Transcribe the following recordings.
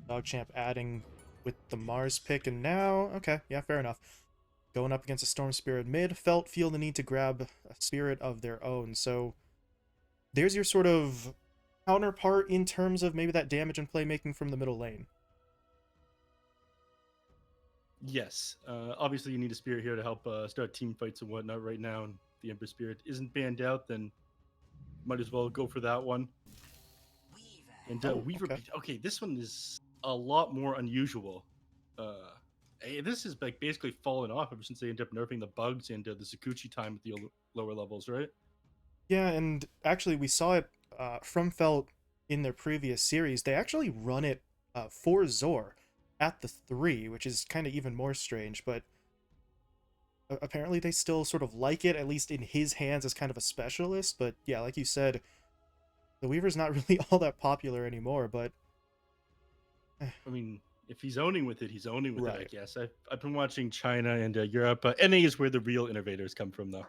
DogChamp adding with the Mars pick, and now, okay, yeah, fair enough. Going up against a Storm Spirit mid, Felt feel the need to grab a Spirit of their own, so there's your sort of counterpart in terms of maybe that damage and playmaking from the middle lane. Yes. Obviously, you need a spirit here to help start team fights and whatnot right now. And the Ember Spirit isn't banned out, then might as well go for that one. And Oh, Weaver. okay. Okay, this one is a lot more unusual. This is like basically fallen off ever since they ended up nerfing the bugs and the Sakuchi time at the lower levels, right? Yeah, and actually we saw it from Felt in their previous series. They actually run it for Zor at the 3, which is kind of even more strange, but apparently they still sort of like it, at least in his hands as kind of a specialist. But yeah, like you said, the Weaver's not really all that popular anymore, but I mean, if he's owning with it, he's owning with it, I right. guess. I've been watching China and Europe. NA is where the real innovators come from, though.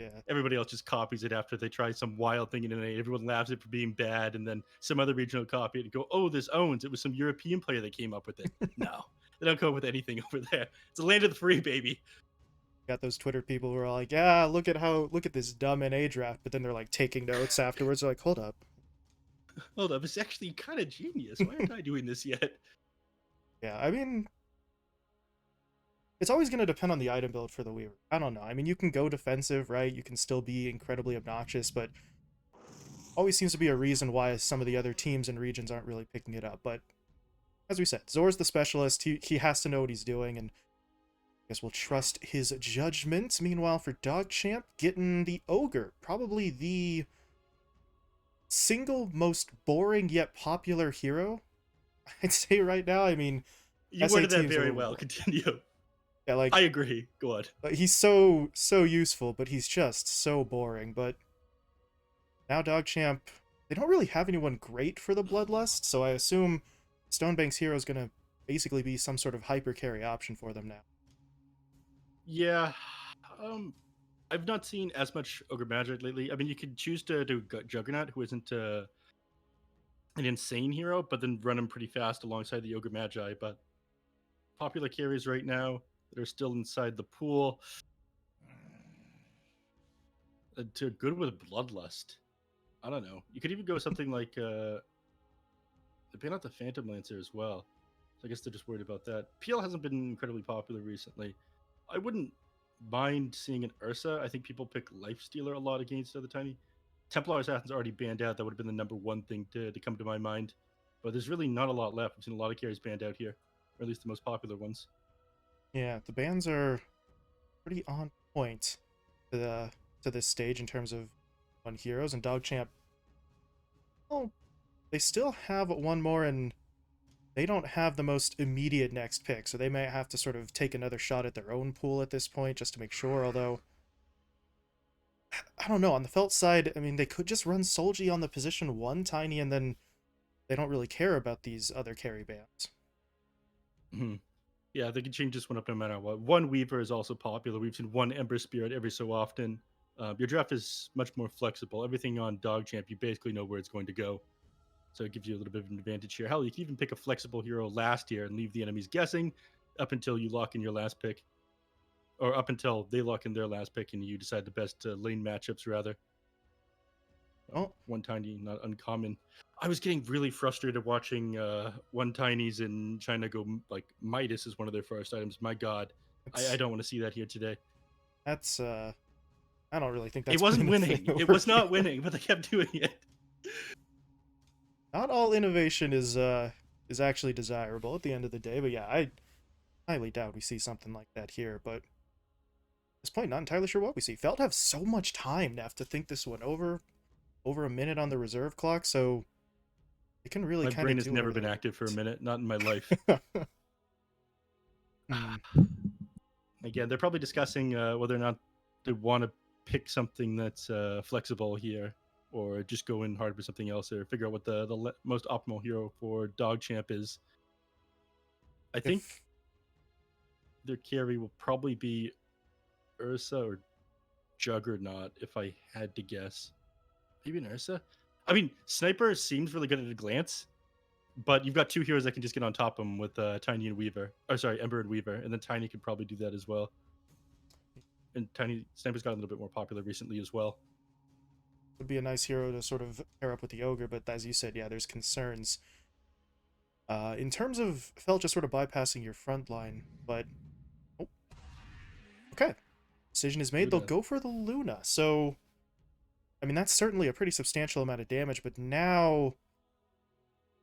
Yeah. Everybody else just copies it after they try some wild thing in NA. Everyone laughs at it for being bad, and then some other regional copy it and go, "Oh, this owns." It was some European player that came up with it. No, they don't come up with anything over there. It's the land of the free, baby. Got those Twitter people who are like, look at this dumb NA draft, but then they're like taking notes afterwards. They're like, hold up. Hold up, it's actually kind of genius. Why aren't I doing this yet? Yeah, I mean, it's always going to depend on the item build for the Weaver. I don't know. I mean, you can go defensive, right? You can still be incredibly obnoxious, but always seems to be a reason why some of the other teams and regions aren't really picking it up. But as we said, Zor's the specialist. He has to know what he's doing, and I guess we'll trust his judgment. Meanwhile, for DogChamp, getting the Ogre, probably the single most boring yet popular hero, I'd say right now. I mean, You SA worded that teams very will, well. Continue. yeah, like I agree. Go on. he's so useful, but he's just so boring. But now DogChamp, they don't really have anyone great for the Bloodlust, so I assume Stonebank's hero is gonna basically be some sort of hyper carry option for them now. Yeah. Um, I've not seen as much Ogre Magic lately. I mean, you could choose to do Juggernaut, who isn't an insane hero, but then run him pretty fast alongside the Ogre Magi. But popular carries right now that are still inside the pool to good with Bloodlust. I don't know. You could even go something like they ban out the Phantom Lancer as well. So I guess they're just worried about that. PL hasn't been incredibly popular recently. I wouldn't mind seeing an Ursa. I think people pick Lifestealer a lot against other tiny. Templar Assassin's already banned out. That would have been the number one thing to come to my mind. But there's really not a lot left. I've seen a lot of carries banned out here, or at least the most popular ones. Yeah, the bans are pretty on point to the to this stage in terms of one heroes, and DogChamp, oh, they still have one more, and they don't have the most immediate next pick, so they may have to sort of take another shot at their own pool at this point just to make sure. Although I don't know, on the Felt side, I mean, they could just run Solji on the position 1 tiny, and then they don't really care about these other carry bans. Mm-hmm. Yeah, they can change this one up no matter what. One Weaver is also popular. We've seen one Ember Spirit every so often. Your draft is much more flexible. Everything on DogChamp, you basically know where it's going to go. So it gives you a little bit of an advantage here. Hell, you can even pick a flexible hero last year and leave the enemies guessing up until you lock in your last pick. Or up until they lock in their last pick and you decide the best lane matchups, rather. Oh, One tiny, not uncommon. I was getting really frustrated watching one tinies in China go like Midas is one of their first items. My God, I it's don't want to see that here today. that's I don't really think It that's wasn't been a thing winning. It over was here. not winning, but they kept doing it. Not all innovation is actually desirable at the end of the day, but yeah, I highly doubt we see something like that here. But at this point, not entirely sure what we see. Felt have so much time now to think this one over a minute on the reserve clock, so they can really My kind brain of has do never whatever been they active for a want. minute, not in my life. Hmm. Again, they're probably discussing whether or not they want to pick something that's flexible here, or just go in hard with something else, or figure out what the most optimal hero for DogChamp is. I think If their carry will probably be Ursa or Juggernaut, if I had to guess. Maybe an Ursa. I mean, Sniper seems really good at a glance, But you've got two heroes that can just get on top of him with Tiny and Weaver. Or sorry, Ember and Weaver, and then Tiny could probably do that as well. And Tiny Sniper's got a little bit more popular recently as well. Would be a nice hero to sort of pair up with the ogre, but as you said, yeah, there's concerns. In terms of Felt just sort of bypassing your front line, but oh, okay, decision is made. Luna. They'll go for the Luna. So, I mean, that's certainly a pretty substantial amount of damage. But now,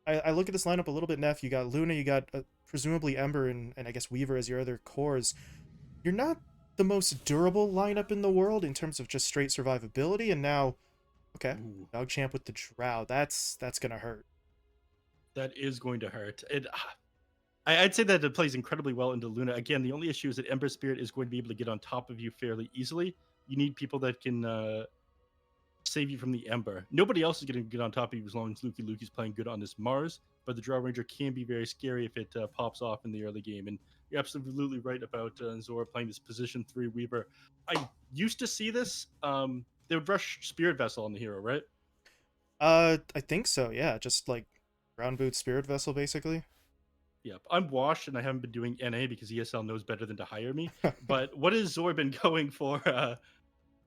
I look at this lineup a little bit. Neph, you got Luna, you got presumably Ember, and I guess Weaver as your other cores. You're not the most durable lineup in the world in terms of just straight survivability. And now, okay, DogChamp with the Drow. That's gonna hurt. That is going to hurt. I'd say that it plays incredibly well into Luna. Again, the only issue is that Ember Spirit is going to be able to get on top of you fairly easily. You need people that can save you from the Ember. Nobody else is going to get on top of you as long as Lukey's playing good on this Mars, but the Drow Ranger can be very scary if it pops off in the early game. And you're absolutely right about Zora playing this position 3 Weaver. I used to see this. They would rush Spirit Vessel on the hero, right? I think so, yeah. Just like Brown Boot Spirit Vessel, basically. Yep. I'm washed and I haven't been doing NA because ESL knows better than to hire me. But what has Zor been going for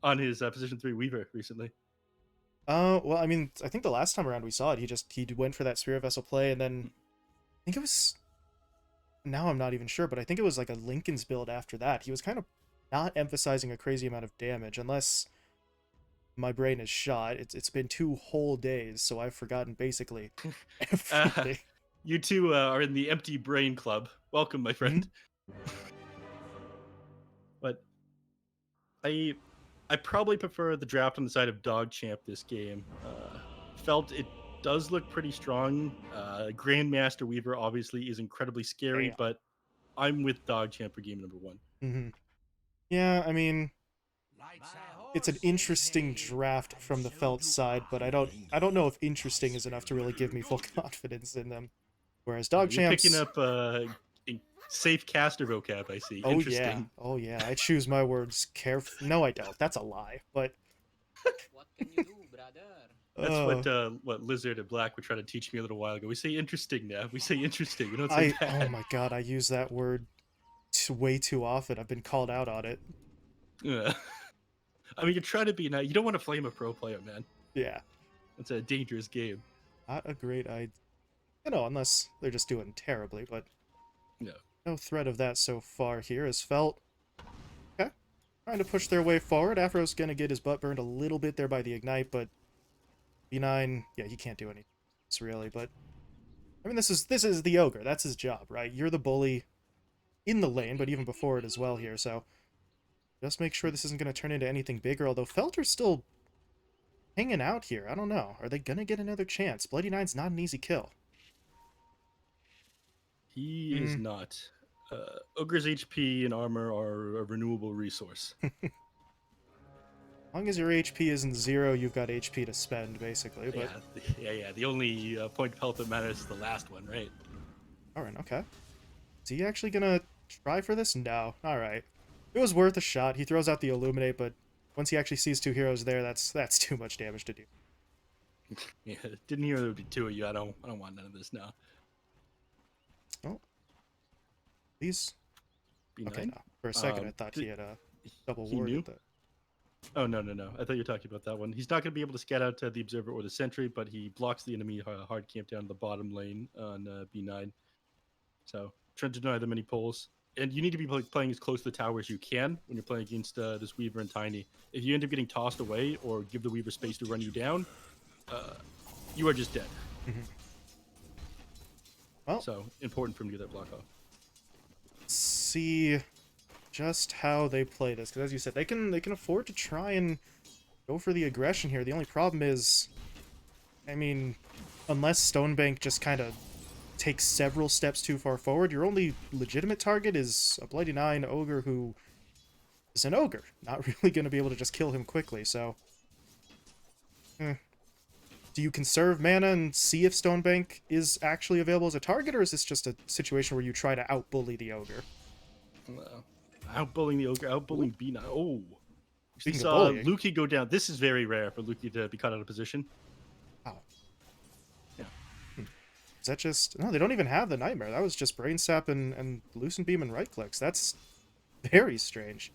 on his position 3 Weaver recently? Well, I mean, I think the last time around we saw it, he went for that Spirit Vessel play, and then I think it was. Now I'm not even sure, but I think it was like a Lincoln's build after that. He was kind of not emphasizing a crazy amount of damage, unless my brain is shot. It's been 2 whole days, so I've forgotten basically everything. You two are in the Empty Brain Club. Welcome, my friend. But I probably prefer the draft on the side of DogChamp this game. Felt it does look pretty strong. Grandmaster Weaver obviously is incredibly scary, Damn. but I'm with DogChamp for game number 1. Yeah, I mean, it's an interesting draft from the Felt side, but I don't know if interesting is enough to really give me full confidence in them. Whereas DogChamp's... You're picking up safe caster vocab, I see. Oh, interesting. yeah. Oh, yeah. I choose my words carefully. No, I don't. That's a lie, but... What can you do, That's brother? what Lizard and Black were trying to teach me a little while ago. We say interesting now. We say interesting. We don't say bad. Oh my god, I use that word way too often. I've been called out on it. Yeah. I mean, you're trying to be nice. You don't want to flame a pro player, man. Yeah. It's a dangerous game. Not a great idea. You know, unless they're just doing terribly, but... No threat of that so far here as Felt. Okay. Trying to push their way forward. Afro's gonna get his butt burned a little bit there by the Ignite, but... B9, yeah, he can't do anything. It's really, but... I mean, this is the Ogre. That's his job, right? You're the bully in the lane, but even before it as well here, so... Just make sure this isn't going to turn into anything bigger, although Felter's still hanging out here. I don't know. Are they going to get another chance? Bloody Nine's not an easy kill. He is not. Ogre's HP and armor are a renewable resource. As long as your HP isn't 0, you've got HP to spend, basically. But... Yeah. The only point of health that matters is the last one, right? Alright, okay. Is he actually going to try for this? No. Alright. It was worth a shot. He throws out the Illuminate, but once he actually sees 2 heroes there, that's too much damage to do. Yeah, didn't hear there would be 2 of you. I don't want none of this now. Oh. Please. B9? Okay, no. For a second, I thought he had a double ward knew? at that. Oh, no. I thought you were talking about that one. He's not going to be able to scout out the Observer or the Sentry, but he blocks the enemy hard camp down the bottom lane on B9. So, trying to deny them any pulls. And you need to be playing as close to the tower as you can when you're playing against this Weaver and Tiny. If you end up getting tossed away or give the Weaver space to run you down, you are just dead. Well, so important for him to get that block off. See just how they play this, because as you said, they can afford to try and go for the aggression here. The only problem is, I mean, unless Stonebank just kind of takes several steps too far forward, your only legitimate target is a Bloody Nine Ogre who is an Ogre. Not really going to be able to just kill him quickly, so... Do you conserve mana and see if Stonebank is actually available as a target, or is this just a situation where you try to out-bully the Ogre? Out-bullying the Ogre, out-bullying B9. Oh! We Speaking saw of bullying... Lukey go down. This is very rare for Lukey to be caught out of position. Wow. Yeah. Is that just... No, they don't even have the Nightmare. That was just Brain Sap and Lucent Beam and right clicks. That's very strange.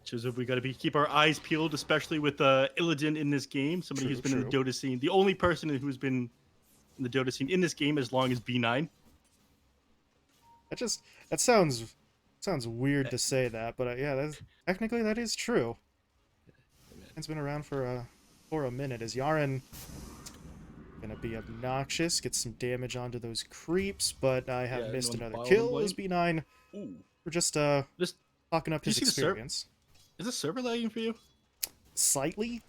Shows if we got to keep our eyes peeled, especially with Illidan in this game. Somebody True, who's been in the true. Dota scene. The only person who's been in the Dota scene in this game as long as B9. That sounds weird to say that, but yeah, technically that is true. It's been around for a minute. Is Yaren gonna be obnoxious, get some damage onto those creeps, but I have missed on the another bottom kill lane. as B9. Ooh. We're just Just talking up Do you his see the experience. is this server lagging for you? Slightly.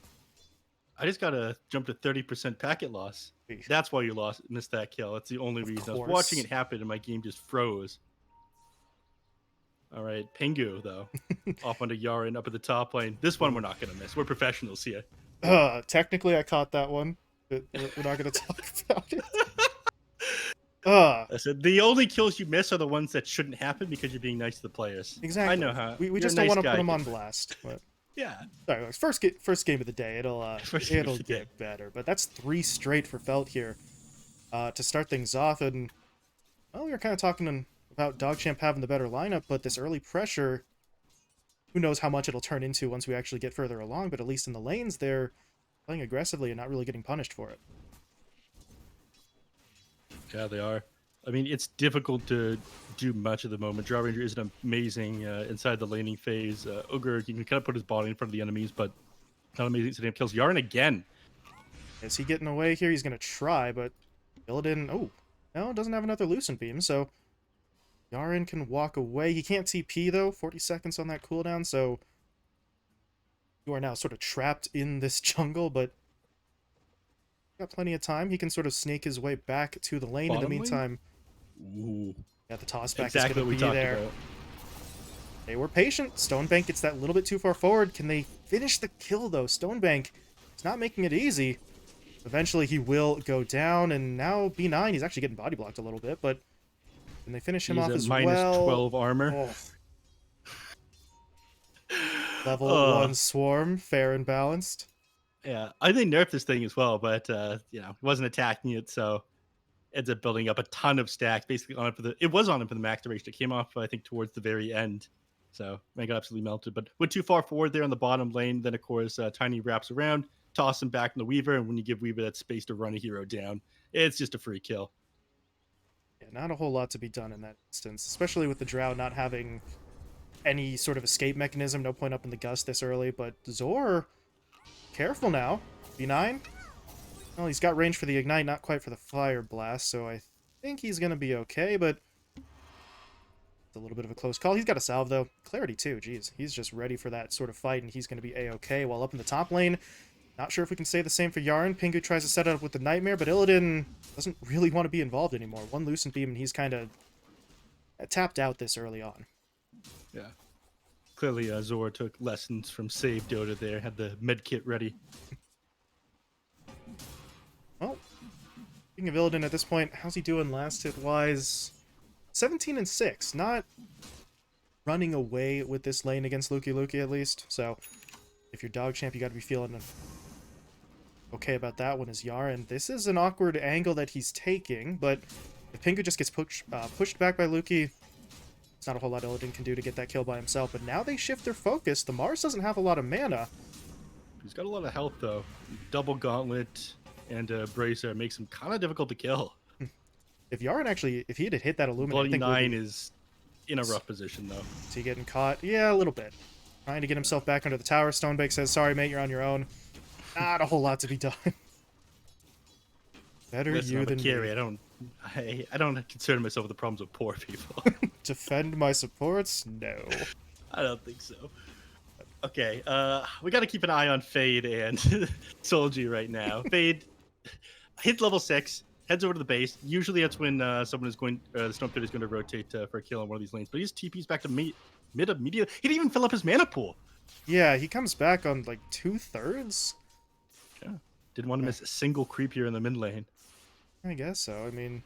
I just gotta jump to 30% packet loss. Eesh. That's why you missed that kill. That's the only Of reason. I was course. watching it happen and my game just froze. All right, Pingu though, off onto Yaren up at the top lane. This one we're not gonna miss. We're professionals here. Technically I caught that one, but we're not gonna talk about it. I said the only kills you miss are the ones that shouldn't happen because you're being nice to the players. Exactly. I know how. We you're just a don't nice want to put guy, them on kid. blast. But Yeah. sorry, guys, first game of the day. It'll get better. But that's 3 straight for Felt here to start things off. And well, we were kind of talking about DogChamp having the better lineup, but this early pressure, who knows how much it'll turn into once we actually get further along. But at least in the lanes, they're playing aggressively and not really getting punished for it. Yeah, they are. I mean, it's difficult to do much at the moment. Draw Ranger isn't amazing inside the laning phase. Ogre, he can kind of put his body in front of the enemies, but not amazing. So kills Yaren again. Is he getting away here? He's going to try, but Illidan, oh, no, doesn't have another Lucent Beam, so Yaren can walk away. He can't TP, though, 40 seconds on that cooldown, so you are now sort of trapped in this jungle, but got plenty of time. He can sort of snake his way back to the lane. Bottom In the meantime, Ooh. yeah, the toss back Exactly is what going we to be talked there. about. They were patient. Stonebank gets that little bit too far forward. Can they finish the kill, though? Stonebank is not making it easy. Eventually, he will go down, and now B9, he's actually getting body blocked a little bit, but can they finish him He's off at as minus well? 12 armor. Oh. Level 1 Swarm, fair and balanced. Yeah, I think nerfed this thing as well, but you know, he wasn't attacking it, so ends up building up a ton of stacks, basically on it for it was on him for the max duration. It came off, I think, towards the very end. So man got absolutely melted, but went too far forward there on the bottom lane. Then of course Tiny wraps around, toss him back in the Weaver, and when you give Weaver that space to run a hero down, it's just a free kill. Yeah, not a whole lot to be done in that instance, especially with the Drow not having any sort of escape mechanism. No point up in the Gust this early, but Zor, careful now. B9? Well, he's got range for the Ignite, not quite for the Fire Blast, so I think he's going to be okay, but it's a little bit of a close call. He's got a salve, though. Clarity, too. Jeez, he's just ready for that sort of fight, and he's going to be A-okay. While up in the top lane, not sure if we can say the same for Yaren. Pingu tries to set it up with the Nightmare, but Illidan doesn't really want to be involved anymore. One Lucent Beam, and he's kind of tapped out this early on. Yeah. Clearly, Zor took lessons from Save Dota there, had the med kit ready. Well, speaking of Illidan at this point, how's he doing last hit-wise? 17 and 6, not running away with this lane against Luki at least. So, if you're DogChamp, you got to be feeling okay about that one as Yaren. This is an awkward angle that he's taking, but if Pingu just gets pushed back by Luki, it's not a whole lot Illidan can do to get that kill by himself. But now they shift their focus. The Mars doesn't have a lot of mana. He's got a lot of health, though. Double Gauntlet and Bracer makes him kind of difficult to kill. If Yaren actually, if he had hit that Illuminate, I Bloody think 9 is in a rough position, though. Is he getting caught? Yeah, a little bit. Trying to get himself back under the tower. Stonebank says, sorry, mate, you're on your own. Not a whole lot to be done. Better Listen, you I'm a than carry. me. I don't concern myself with the problems of poor people. Defend my supports? No. I don't think so. Okay, we got to keep an eye on Fade and Solji right now. Fade hit level 6, heads over to the base. Usually that's when someone is going, the Stormfitter is going to rotate for a kill on one of these lanes. But he's TP's back to mid immediately. He didn't even fill up his mana pool. Yeah, he comes back on like 2/3. Yeah, didn't want to miss a single creep here in the mid lane. I guess so. I mean,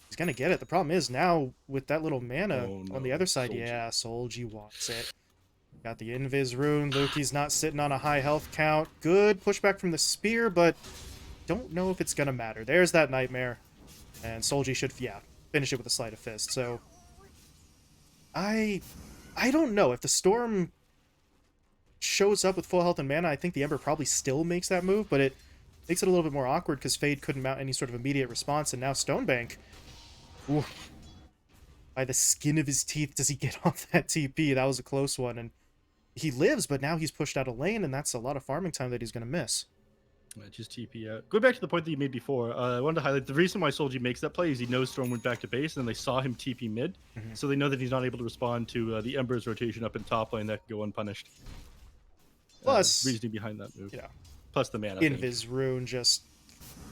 he's gonna get it. The problem is now with that little mana Oh, no. on the other side. Solji. Yeah, Solji wants it. Got the Invis rune. Luki's not sitting on a high health count. Good pushback from the spear, but don't know if it's going to matter. There's that nightmare. And Solji should, yeah, finish it with a sleight of fist. So, I don't know. If the Storm shows up with full health and mana, I think the Ember probably still makes that move, but it makes it a little bit more awkward because Fade couldn't mount any sort of immediate response, and now Stonebank, ooh, by the skin of his teeth does he get off that TP. That was a close one, and he lives, but now he's pushed out a lane, and that's a lot of farming time that he's going to miss. Just TP out. Go back to the point that you made before. I wanted to highlight the reason why Solji makes that play is he knows Storm went back to base, and they saw him TP mid, so they know that he's not able to respond to the Ember's rotation up in top lane that can go unpunished. Plus, reasoning behind that move. Yeah. Plus the mana. Invis Rune just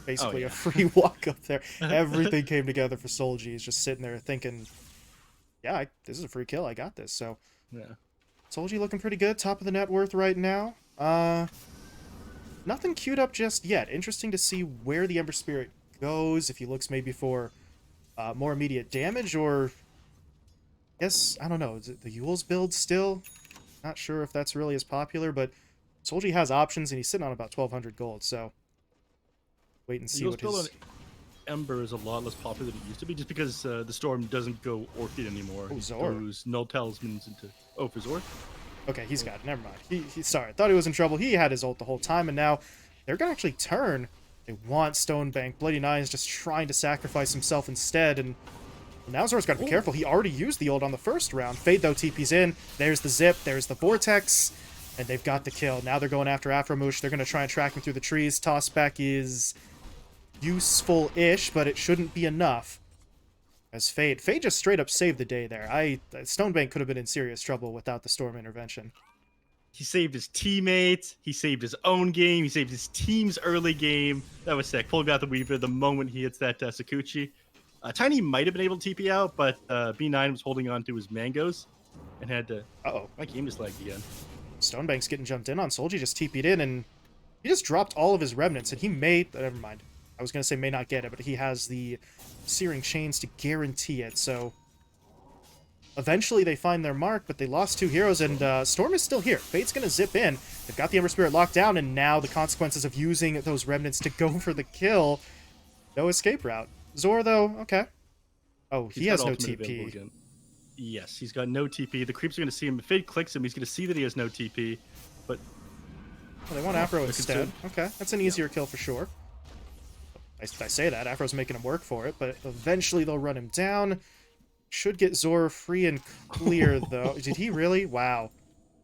basically yeah. a free walk up there. Everything came together for Solji. He's just sitting there thinking, yeah, this is a free kill. I got this. So, yeah. Solji looking pretty good. Top of the net worth right now. Nothing queued up just yet. Interesting to see where the Ember Spirit goes. If he looks maybe for more immediate damage, or I guess, I don't know. Is it the Yule's build still? Not sure if that's really as popular, but Solji has options, and he's sitting on about 1,200 gold, so wait and see Yule's what build his... on Ember is a lot less popular than it used to be, just because the Storm doesn't go Orchid anymore. Oh, Zor. It goes Null Talismans into... Oh, for Zor? Okay, he's got it. Never mind. He sorry, I thought he was in trouble. He had his ult the whole time, and now they're going to actually turn. They want Stonebank. Bloody Nine is just trying to sacrifice himself instead, and now Zor's got to be careful. He already used the ult on the first round. Fade, though, TP's in. There's the zip. There's the vortex, and they've got the kill. Now they're going after Afromush. They're going to try and track him through the trees. Tossback is useful-ish, but it shouldn't be enough. As Fade just straight up saved the day there. Stonebank could have been in serious trouble without the Storm intervention. He saved his teammates. He saved his own game. He saved his team's early game. That was sick. Pulling out the Weaver the moment he hits that Sakuchi. Tiny might have been able to TP out, but B9 was holding on to his mangoes and had to... Uh-oh. My game just lagged again. Stonebank's getting jumped in on. Solji just TP'd in, and he just dropped all of his remnants, and he may... Never mind. I was going to say may not get it, but he has the Searing Chains to guarantee it, so... Eventually they find their mark, but they lost 2 heroes, and Storm is still here. Fate's going to zip in. They've got the Ember Spirit locked down, and now the consequences of using those remnants to go for the kill. No escape route. Zor, though, okay. Oh, he has no TP. Yes, he's got no TP. The creeps are going to see him. If Fate clicks him, he's going to see that he has no TP, but... Oh, they want Afro instead. Okay, that's an easier kill for sure. I say that. Afro's making him work for it, but eventually they'll run him down. Should get Zor free and clear, though. Did he really? Wow.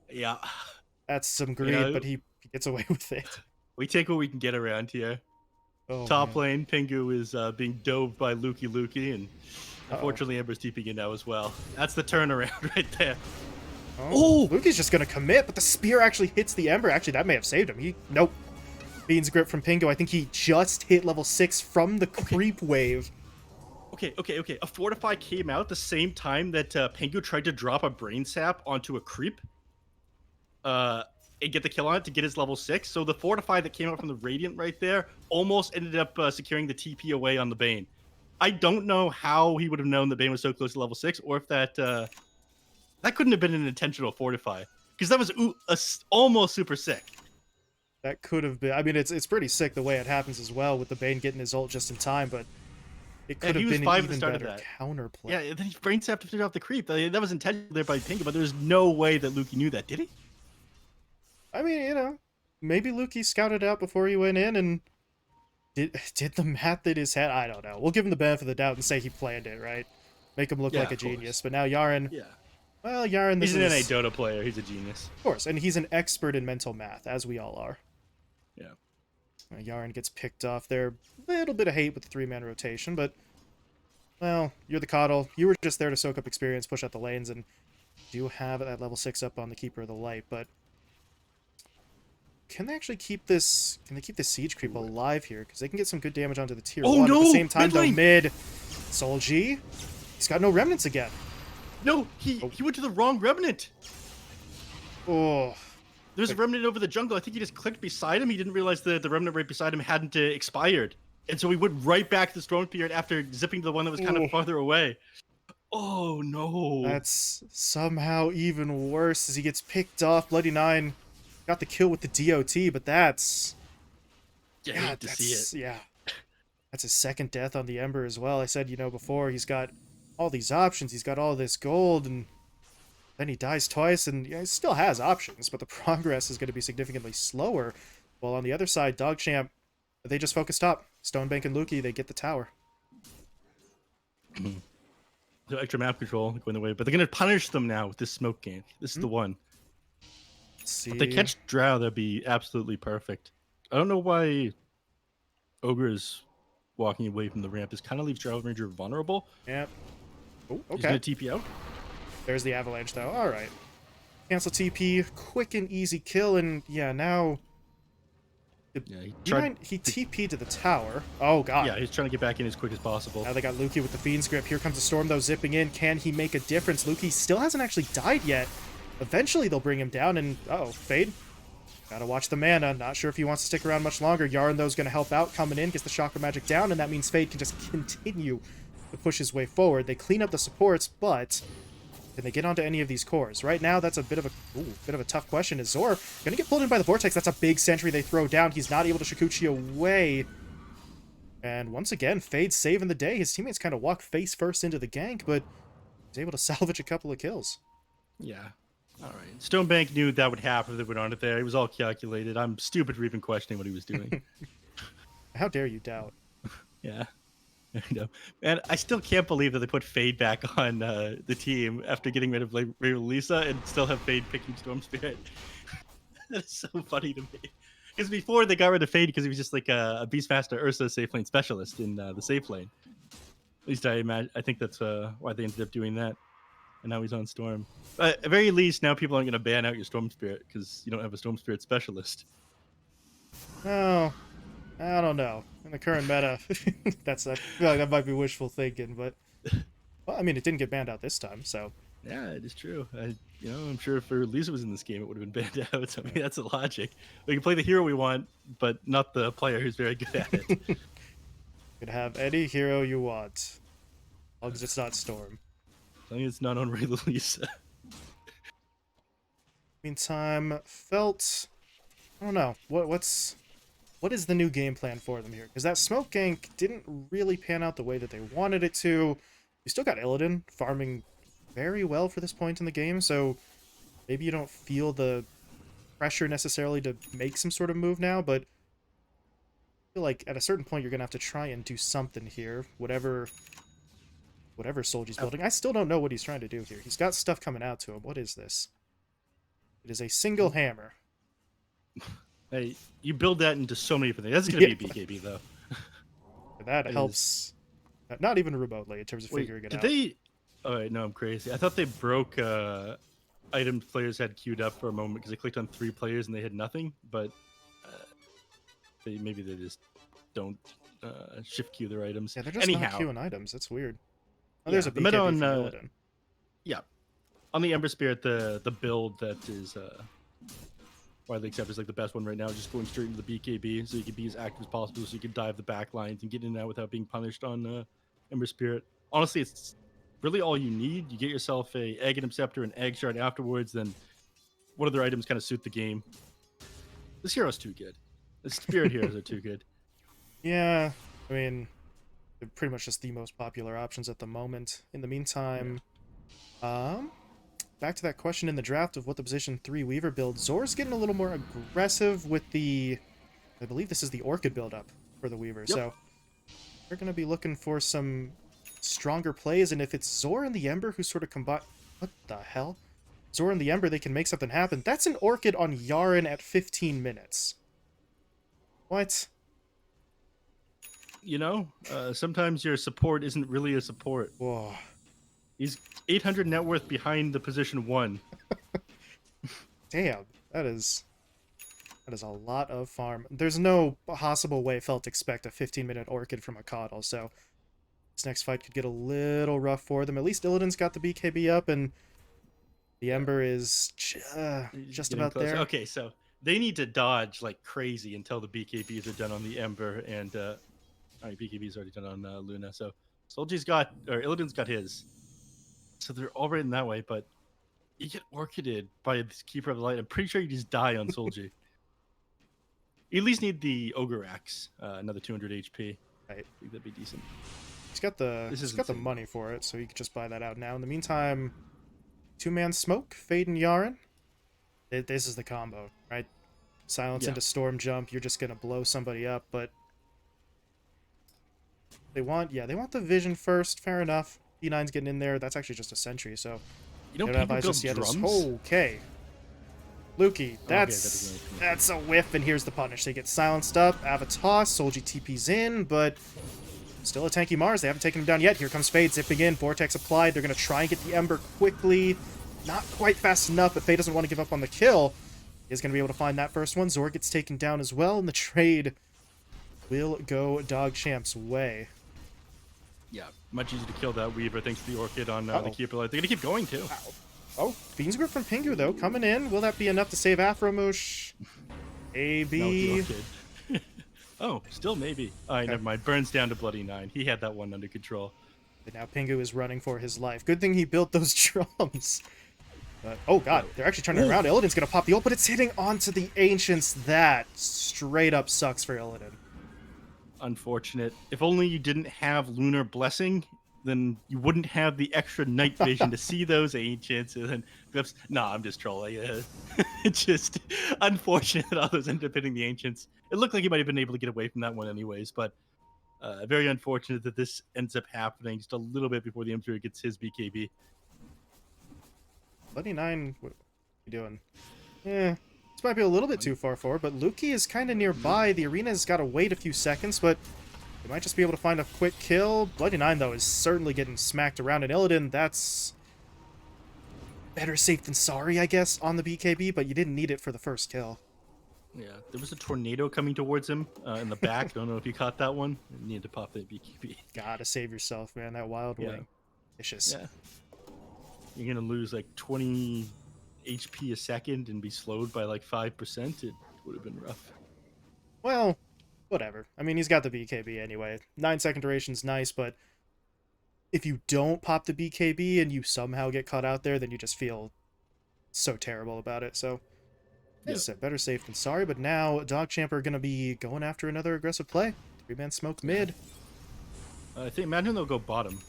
Yeah. That's some greed, but he gets away with it. We take what we can get around here. Oh, Top lane, Pingu is being dove by Lukey, and unfortunately Ember's TPing in now as well. That's the turnaround right there. Oh, Lukey's just going to commit, but the spear actually hits the Ember. Actually, that may have saved him. Nope. Bean's grip from Pingu. I think he just hit level 6 from the creep wave. Okay. A Fortify came out the same time that Pingu tried to drop a Brain Sap onto a creep. And get the kill on it to get his level 6. So the Fortify that came out from the Radiant right there almost ended up securing the TP away on the Bane. I don't know how he would have known the Bane was so close to level 6, or if that couldn't have been an intentional Fortify, because that was almost super sick. That could have been. I mean, it's pretty sick the way it happens as well, with the Bane getting his ult just in time, but it could have been an even better counterplay. Yeah, then he brain sapped to finish off the creep. That was intentional there by Pingu, but there's no way that Lukey knew that, did he? I mean, maybe Lukey scouted out before he went in and did the math in his head. I don't know. We'll give him the benefit of the doubt and say he planned it, right? Make him look like a genius. But now Yaren... Yeah. Well, Yaren... He's an NA Dota player. He's a genius. Of course, and he's an expert in mental math, as we all are. Yeah. Yaren gets picked off there. A little bit of hate with the 3-man rotation, but... Well, you're the coddle. You were just there to soak up experience, push out the lanes, and do have that level 6 up on the Keeper of the Light, but... Can they actually keep this? Can they keep the siege creep alive here? Because they can get some good damage onto the tier 1 no! At the same time. Though mid, Solji, he's got no remnants again. No, he went to the wrong remnant. Oh, there's a remnant over the jungle. I think he just clicked beside him. He didn't realize the remnant right beside him hadn't expired, and so he went right back to the storm period after zipping to the one that was kind of farther away. Oh no! That's somehow even worse as he gets picked off. Bloody Nine got the kill with the DOT, but that's Yeah, I Yeah, hate to see it. yeah. That's his second death on the Ember as well. I said, before he's got all these options, he's got all this gold, and then he dies twice, and he still has options, but the progress is going to be significantly slower. While on the other side, DogChamp, they just focus top. Stonebank and Lukey, they get the tower. So extra map control going away, but they're gonna punish them now with this smoke gank. This is the one. Let's see. If they catch Drow, that'd be absolutely perfect. I don't know why Ogre is walking away from the ramp. This kind of leaves Drow Ranger vulnerable. Yep. Oh, He's okay. gonna TP out. There's the avalanche, though. All right. Cancel TP. Quick and easy kill, and yeah, now... Yeah, he TP'd to the tower. Oh, God. Yeah, he's trying to get back in as quick as possible. Now they got Lukey with the Fiend's Grip. Here comes the Storm, though, zipping in. Can he make a difference? Lukey still hasn't actually died yet. Eventually, they'll bring him down, and... Uh-oh, Fade. Gotta watch the mana. Not sure if he wants to stick around much longer. Yarn, though, is going to help out. Coming in, gets the Chakra Magic down, and that means Fade can just continue to push his way forward. They clean up the supports, but... Can they get onto any of these cores? Right now, that's a bit of a tough question. Is Zor going to get pulled in by the Vortex? That's a big sentry they throw down. He's not able to Shikuchi away. And once again, Fade saving the day. His teammates kind of walk face first into the gank, but he's able to salvage a couple of kills. Yeah. All right. Stonebank knew that would happen if they went on it there. It was all calculated. I'm stupid for even questioning what he was doing. How dare you doubt? Yeah. I know. And I still can't believe that they put Fade back on the team after getting rid of Lisa and still have Fade picking Storm Spirit. That's so funny to me. Because before they got rid of Fade because he was just like a Beastmaster Ursa safe lane specialist in the safe lane. At least I think that's why they ended up doing that. And now he's on Storm. But at very least, now people aren't going to ban out your Storm Spirit because you don't have a Storm Spirit specialist. Oh, I don't know. In the current meta, I feel like that might be wishful thinking, but... Well, I mean, it didn't get banned out this time, so... Yeah, it is true. I'm sure if Lisa was in this game, it would have been banned out. So, I mean, that's the logic. We can play the hero we want, but not the player who's very good at it. You can have any hero you want. As long as it's not Storm. As long as it's not on Lisa. Meantime, Felt... I don't know. What is the new game plan for them here? Because that smoke gank didn't really pan out the way that they wanted it to. You still got Illidan farming very well for this point in the game, so maybe you don't feel the pressure necessarily to make some sort of move now, but I feel like at a certain point you're going to have to try and do something here, whatever Soldi's building. I still don't know what he's trying to do here. He's got stuff coming out to him. What is this? It is a single hammer. Hey, you build that into so many different things. That's going to be a BKB, though. That helps, not even remotely, in terms of figuring it out. Did they... Oh, wait, no, I'm crazy. I thought they broke items players had queued up for a moment because they clicked on 3 players and they had nothing, but maybe they just don't shift queue their items. Yeah, they're just not queuing items. That's weird. Oh, there's a BKB meta on, for Illidan. Yeah. On the Ember Spirit, the build that is... widely accepted as like the best one right now, just going straight into the BKB so you can be as active as possible so you can dive the back lines and get in and out without being punished on Ember Spirit. Honestly, it's really all you need. You get yourself a Egg and Scepter and Egg Shard afterwards, then what other items kind of suit the game. This hero's too good. The Spirit heroes are too good. Yeah, I mean, they're pretty much just the most popular options at the moment. In the meantime, back to that question in the draft of what the position 3 Weaver build. Zor's getting a little more aggressive with the... I believe this is the Orchid build-up for the Weaver. Yep. So they're going to be looking for some stronger plays. And if it's Zor and the Ember who sort of combine... What the hell? Zor and the Ember, they can make something happen. That's an Orchid on Yaren at 15 minutes. What? You know, sometimes your support isn't really a support. Whoa. He's 800 net worth behind the position 1. Damn, that is a lot of farm. There's no possible way Felt expect a 15-minute Orchid from a Coddle, so this next fight could get a little rough for them. At least Illidan's got the BKB up, and the Ember is just about there. Okay, so they need to dodge like crazy until the BKBs are done on the Ember, and alright, BKB's already done on Luna, so Illidan's got his. So they're all right in that way, but you get Orchided by this Keeper of the Light. I'm pretty sure you just die on Solji. You at least need the Ogre Axe, another 200 HP. Right. I think that'd be decent. He's got the This he's is got the insane. money for it, so he could just buy that out now. In the meantime, two-man smoke, Fade and Yaren. This is the combo, right? Silence Yeah. into Storm Jump. You're just gonna blow somebody up, but they want the vision first. Fair enough. D9's getting in there. That's actually just a sentry, so You know, they don't have people eyes build just yet. drums. Okay. Lukey, that that's doesn't really- that's a whiff, and here's the punish. They get silenced up. Avatar, Solji TP's in, but still a tanky Mars. They haven't taken him down yet. Here comes Fade zipping in. Vortex applied. They're going to try and get the Ember quickly. Not quite fast enough, but Fade doesn't want to give up on the kill. He's going to be able to find that first one. Zor gets taken down as well, and the trade will go DogChamp's way. Yeah, much easier to kill that Weaver thanks to the Orchid on the Uh-oh. Keeper. They're gonna keep going too. Oh, Fiend's Grip from Pingu, though, coming in. Will that be enough to save Afromush? AB. No, the Orchid. Oh, still maybe. All right, Okay. never mind. Burns down to Bloody 9. He had that one under control. But now Pingu is running for his life. Good thing he built those drums. But, oh god, they're actually turning around. Illidan's gonna pop the ult, but it's hitting onto the Ancients. That straight up sucks for Illidan. Unfortunate. If only you didn't have Lunar Blessing, then you wouldn't have the extra night vision to see those Ancients. And then, nah, I'm just trolling. It's just unfortunate that others ended up hitting the Ancients. It looked like he might have been able to get away from that one anyways, but very unfortunate that this ends up happening just a little bit before the M3 gets his BKB. Bloody 9, what are you doing? This might be a little bit too far forward, but Luki is kind of nearby. The arena's got to wait a few seconds, but they might just be able to find a quick kill. Bloody 9, though, is certainly getting smacked around. And Illidan, that's better safe than sorry, I guess, on the BKB, but you didn't need it for the first kill. Yeah, there was a tornado coming towards him in the back. Don't know if you caught that one. You needed to pop that BKB. Gotta save yourself, man. That Wild Yeah. Wing. Vicious. Yeah. You're going to lose like 20 HP a second and be slowed by like 5%. It would have been rough. Well, whatever. I mean, he's got the BKB anyway. 9-second duration's nice, but if you don't pop the BKB and you somehow get caught out there, then you just feel so terrible about it. So, as I said, better safe than sorry. But now DogChamp are going to be going after another aggressive play. 3-man smoke mid. I think imagine they'll go bottom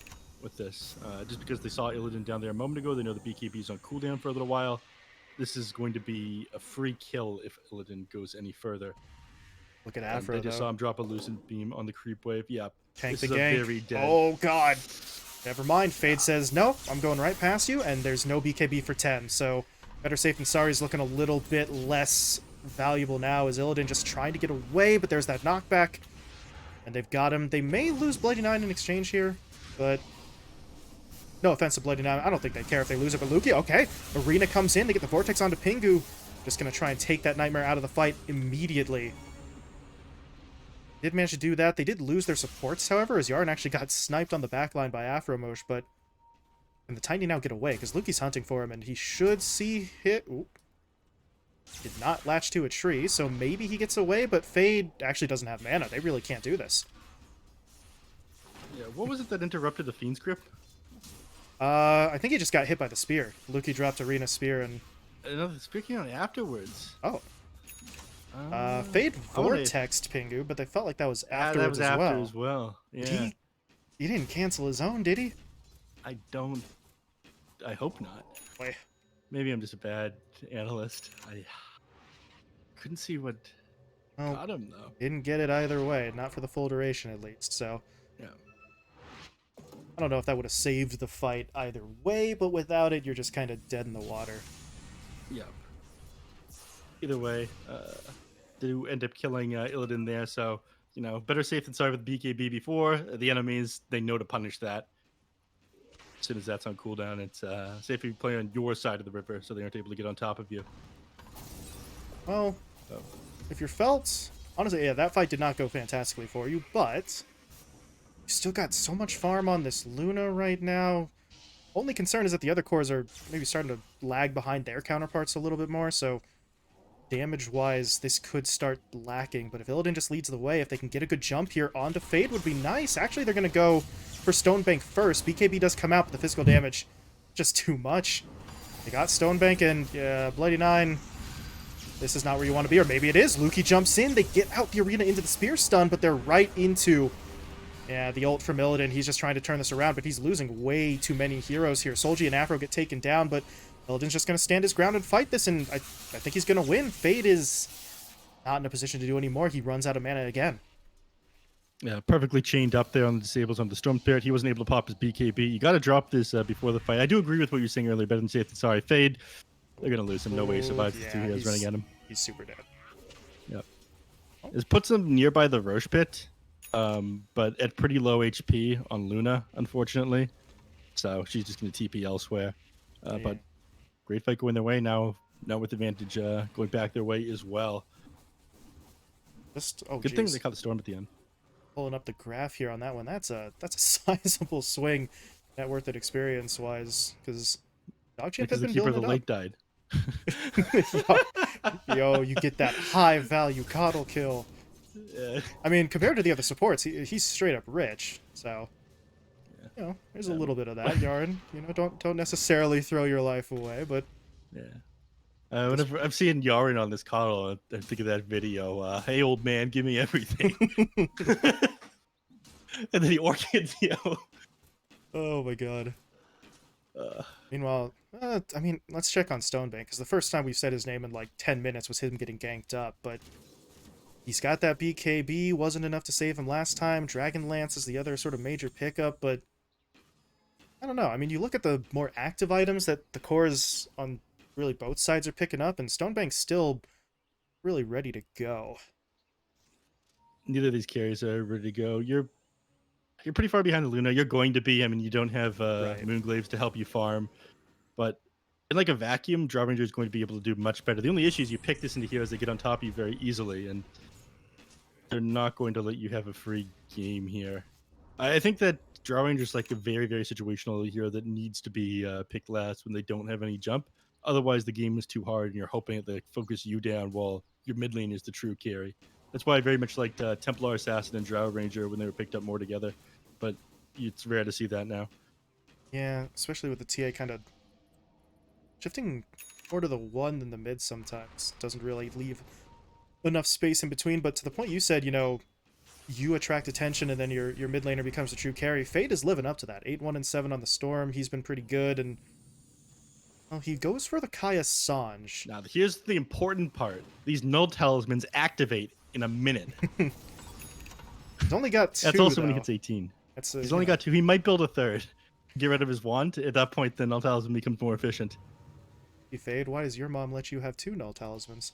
with this, just because they saw Illidan down there a moment ago. They know the BKB is on cooldown for a little while. This is going to be a free kill if Illidan goes any further. Look at And Afro, they just though. saw him drop a lucent beam on the creep wave. Yeah, Tank this the is a gank. very dead. Oh, God. Never mind. Fade says, no, I'm going right past you, and there's no BKB for 10. So, better safe than sorry is looking a little bit less valuable now as Illidan just trying to get away, but there's that knockback. And they've got him. They may lose Bloody 9 in exchange here, but no offense to Bloody 9. I don't think they care if they lose it, but Luki, okay. Arena comes in. They get the Vortex onto Pingu. Just going to try and take that Nightmare out of the fight immediately. Did manage to do that. They did lose their supports, however, as Yarn actually got sniped on the backline by Afromosh, but can the Tiny now get away? Because Luki's hunting for him, and he should see hit. Ooh. Did not latch to a tree, so maybe he gets away, but Fade actually doesn't have mana. They really can't do this. Yeah, what was it that interrupted the Fiend's grip? I think he just got hit by the spear. Luki dropped Arena's spear, and Another speaking on afterwards. oh. Fade I wanna- vortexed Pingu, but they felt like that was Ah, afterwards that was as well. after as well. Yeah, He didn't cancel his own, did he? I don't. I hope not. Wait. Maybe I'm just a bad analyst. I couldn't see what Well, got him though. didn't get it either way, not for the full duration at least, so Yeah. I don't know if that would have saved the fight either way, but without it, you're just kind of dead in the water. Yeah. Either way, do end up killing Illidan there. So better safe than sorry with the BKB before. The enemies, they know to punish that. As soon as that's on cooldown, it's safe if you play on your side of the river, so they aren't able to get on top of you. Well, Oh. if you're felt, honestly, yeah, that fight did not go fantastically for you, but you still got so much farm on this Luna right now. Only concern is that the other cores are maybe starting to lag behind their counterparts a little bit more, so damage-wise, this could start lacking. But if Illidan just leads the way, if they can get a good jump here onto Fade, would be nice. Actually, they're going to go for Stonebank first. BKB does come out, but the physical damage, just too much. They got Stonebank, and Bloody 9, This is not where you want to be, or maybe it is. Lukey jumps in. They get out the arena into the spear stun, but they're right into... Yeah, the ult from Illidan. He's just trying to turn this around, but he's losing way too many heroes here. Solji and Afro get taken down, but Illidan's just going to stand his ground and fight this, and I think he's going to win. Fade is not in a position to do any more. He runs out of mana again. Yeah, perfectly chained up there on the disables on the Storm Spirit. He wasn't able to pop his BKB. You got to drop this before the fight. I do agree with what you were saying earlier. Better than safe than sorry. Fade, they're going to lose him. No way he survives the two heroes running at him. He's super dead. Yep. This puts him nearby the Roche pit, but at pretty low HP on Luna, unfortunately. So she's just going to TP elsewhere. But great fight going their way now with advantage going back their way as well. Good thing they caught the Storm at the end. Pulling up the graph here on that one. That's a sizable swing, net worth it experience wise, because DogChamp has been the keeper of the building lake died. Yo, you get that high value coddle kill. Yeah. I mean, compared to the other supports, he's straight up rich. So, you know, there's a little bit of that, Yarn. You know, don't necessarily throw your life away, but yeah. Whenever I'm seeing Yaren on this coddle, I think of that video. Hey, old man, give me everything. And then he orchids you. Oh my god. Meanwhile, I mean, let's check on Stonebank, because the first time we've said his name in like 10 minutes was him getting ganked up, but he's got that BKB, wasn't enough to save him last time. Dragonlance is the other sort of major pickup, but I don't know. I mean, you look at the more active items that the cores on really both sides are picking up, and Stonebank's still really ready to go. Neither of these carries are ready to go. You're pretty far behind the Luna. You're going to be. I mean, you don't have Moonglaves to help you farm. But in like a vacuum, Draw Ranger is going to be able to do much better. The only issue is you pick this into heroes that get on top of you very easily, and they're not going to let you have a free game here. I think that Draw Ranger is like a very, very situational hero that needs to be picked last when they don't have any jump. Otherwise, the game is too hard, and you're hoping that they focus you down while your mid lane is the true carry. That's why I very much liked Templar Assassin and Drow Ranger when they were picked up more together. But it's rare to see that now. Yeah, especially with the TA kind of shifting more to the one than the mid sometimes. Doesn't really leave enough space in between. But to the point you said, you know, you attract attention and then your mid laner becomes a true carry. Fade is living up to that. 8-1 and 7 on the Storm. He's been pretty good, and well, he goes for the Kaya Sange. Now, here's the important part. These null talismans activate in a minute. He's only got 2, That's also though. when he hits 18. He's only know. got 2. He might build a third. Get rid of his wand. At that point, the null talisman becomes more efficient. Hey, Fade, why does your mom let you have 2 null talismans?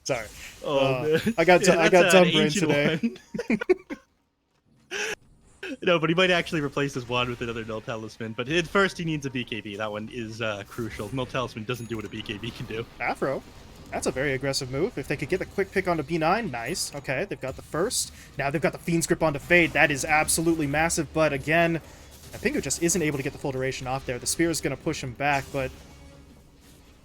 Sorry. Oh, man. I got dumb brain ancient today. No, but he might actually replace his wand with another null talisman. But at first, he needs a BKB. That one is crucial. Null talisman doesn't do what a BKB can do. Afro. That's a very aggressive move. If they could get the quick pick onto B9, nice. Okay, they've got the first. Now they've got the Fiend's Grip onto Fade. That is absolutely massive, but again, Pingu just isn't able to get the full duration off there. The Spear is going to push him back, but at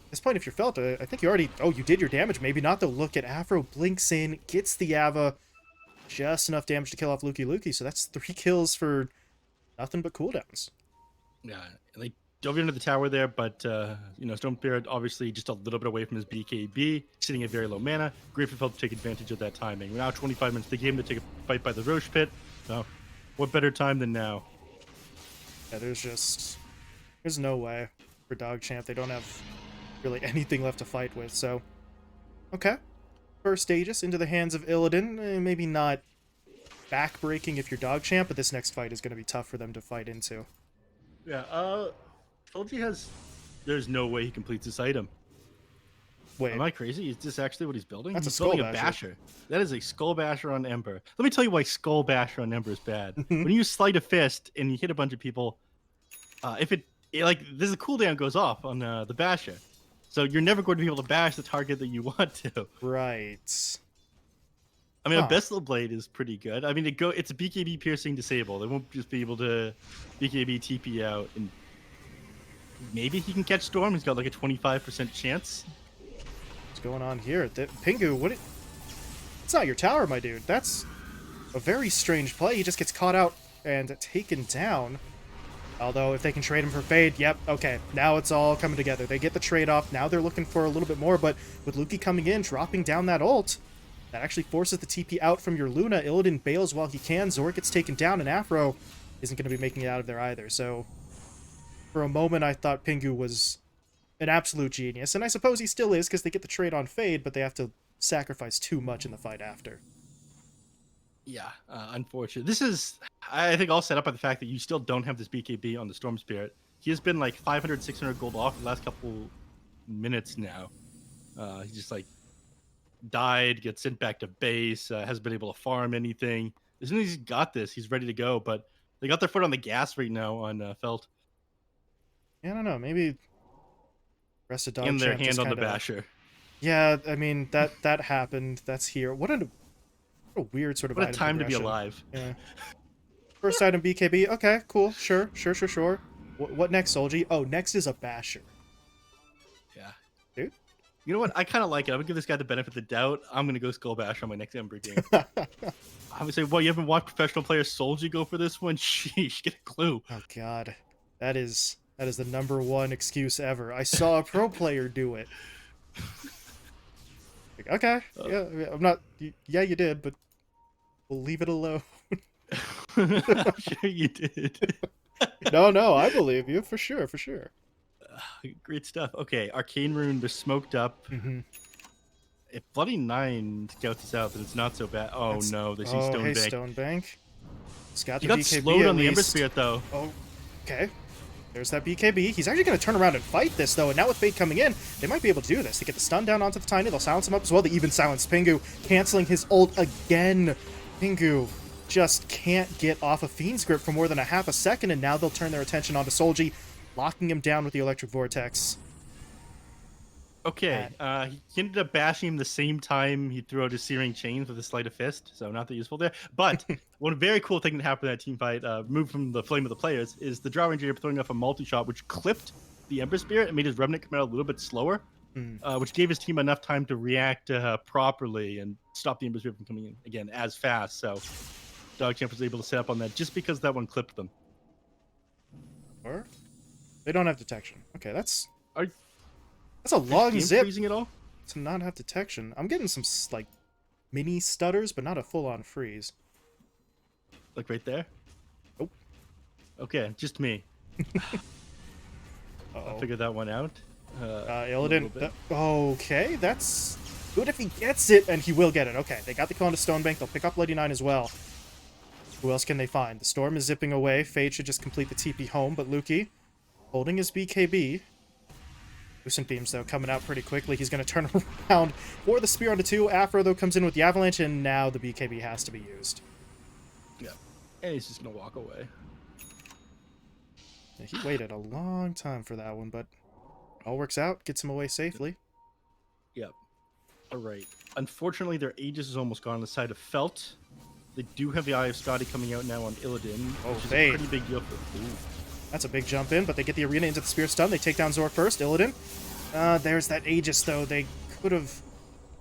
this point, if you're felt, I think you already... Oh, you did your damage. Maybe not, though. Look at Afro. Blinks in, gets the Ava. Just enough damage to kill off Lukey. So that's 3 kills for nothing but cooldowns. Yeah, and they dove into the tower there, but you know, Stone Spirit obviously just a little bit away from his BKB, sitting at very low mana. Great for Felt to take advantage of that timing. We're now 25 minutes of the game to take a fight by the Roche pit. So, what better time than now? Yeah, there's no way for DogChamp. They don't have really anything left to fight with, so okay. First Aegis into the hands of Illidan. Maybe not back-breaking if you're DogChamp, but this next fight is going to be tough for them to fight into. Yeah, Felty has... There's no way he completes this item. Wait. Am I crazy? Is this actually what he's building? That's he's a Skull building Basher. That is a Skull Basher on Ember. Let me tell you why Skull Basher on Ember is bad. When you Sleight of Fist and you hit a bunch of people, there's a cooldown goes off on the Basher. So you're never going to be able to bash the target that you want to. Right. I mean, a Bestial Blade is pretty good. I mean, it's a BKB piercing disable. They won't just be able to BKB TP out. And maybe he can catch Storm. He's got like a 25% chance. What's going on here? Pingu, it's not your tower, my dude. That's a very strange play. He just gets caught out and taken down. Although, if they can trade him for Fade, yep, okay. Now it's all coming together. They get the trade-off. Now they're looking for a little bit more, but with Luki coming in, dropping down that ult, that actually forces the TP out from your Luna. Illidan bails while he can. Zor gets taken down, and Afro isn't going to be making it out of there either. So, for a moment, I thought Pingu was an absolute genius, and I suppose he still is because they get the trade on Fade, but they have to sacrifice too much in the fight after. Yeah, unfortunate. This is, I think, all set up by the fact that you still don't have this BKB on the Storm Spirit. He has been like 500, 600 gold off the last couple minutes now. He just like died, gets sent back to base, hasn't been able to farm anything. As soon as he's got this, he's ready to go. But they got their foot on the gas right now on Felt. Yeah, I don't know. Maybe rest of And their DogChamp hand just on the kinda... Basher. Yeah, I mean, that happened. That's here. What a weird sort of What a item time to be progression. alive. Yeah. First item BKB. Okay, cool. Sure. What next, Solji? Oh, next is a Basher. Yeah. Dude. You know what? I kind of like it. I'm going to give this guy the benefit of the doubt. I'm going to go Skull Bash on my next Ember game. I would say, well, you haven't watched professional player Solji go for this one? Sheesh, get a clue. Oh, God. That is the #1 excuse ever. I saw a pro player do it. Like, okay. Yeah, I'm not... Yeah, you did, but we'll leave it alone. I'm sure you did. No, I believe you. For sure. Great stuff. Okay, Arcane Rune, they're smoked up. Mm-hmm. If Bloody Nine scouts this out, then it's not so bad. Oh, no, they see Oh, Stone hey, Bank. Stone Bank. It's got You the got BKB slowed at on the Ember least. Spirit, though. Oh, okay. There's that BKB. He's actually going to turn around and fight this, though. And now with Fate coming in, they might be able to do this. They get the stun down onto the Tiny. They'll silence him up as well. They even silence Pingu, canceling his ult again. Pingu just can't get off of Fiend's grip for more than a half a second, and now they'll turn their attention onto Solji, locking him down with the Electric Vortex. Okay, he ended up bashing him the same time he threw out his Searing Chains with a Sleight of Fist, so not that useful there. But one very cool thing that happened in that team fight, removed from the flame of the players, is the Drow Ranger throwing off a multi-shot, which clipped the Ember Spirit and made his Remnant come out a little bit slower, which gave his team enough time to react properly and stop the Ember Spirit from coming in again as fast. So DogChamp was able to set up on that just because that one clipped them. Or they don't have detection. Okay, that's Are a long game zip freezing at all? to not have detection. I'm getting some like mini stutters, but not a full-on freeze. Like right there? Nope. Okay, just me. I'll figure that one out. Illidan. Okay, that's good if he gets it, and he will get it. Okay, they got the kill onto Stonebank. They'll pick up Bloody Nine as well. Who else can they find? The Storm is zipping away. Fade should just complete the TP home, but Luki holding his BKB. Lucent Beams, though, coming out pretty quickly. He's going to turn around for the Spear onto 2. Afro, though, comes in with the Avalanche, and now the BKB has to be used. Yeah. And he's just going to walk away. Yeah, he waited a long time for that one, but all works out. Gets him away safely. Yep. All right. Unfortunately, their Aegis is almost gone on the side of Felt. They do have the Eye of Scotty coming out now on Illidan, which is a pretty big deal for... Ooh. That's a big jump in, but they get the arena into the Spear stun. They take down Zork first. Illidan. There's that Aegis, though. They could have...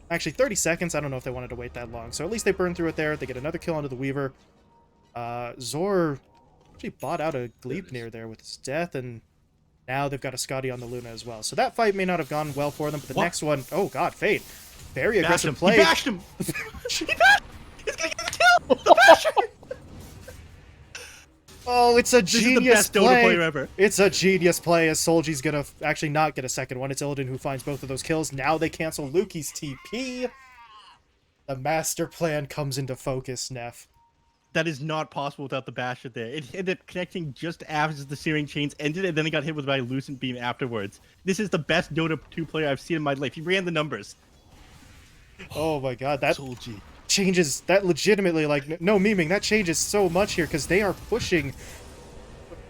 Actually, 30 seconds. I don't know if they wanted to wait that long. So at least they burn through it there. They get another kill onto the Weaver. Zor actually bought out a Gleipnir there with his death, and now they've got a Scotty on the Luna as well. So that fight may not have gone well for them, but the next one... Oh, God, Fade. Very aggressive play. He bashed him! He bashed him! He's going to get the kill! The basher! Oh, it's a This is genius the best Dota player ever. It's a genius play as Solji's gonna actually not get a second one. It's Illidan who finds both of those kills. Now they cancel Luki's TP. The master plan comes into focus, neph. That is not possible without the basher there. It ended up connecting just after the Searing Chains ended, and then it got hit with my Lucent Beam afterwards. This is the best Dota 2 player I've seen in my life. He ran the numbers. Oh my god, that Solji. changes, that legitimately, like, no memeing, that changes so much here, because they are pushing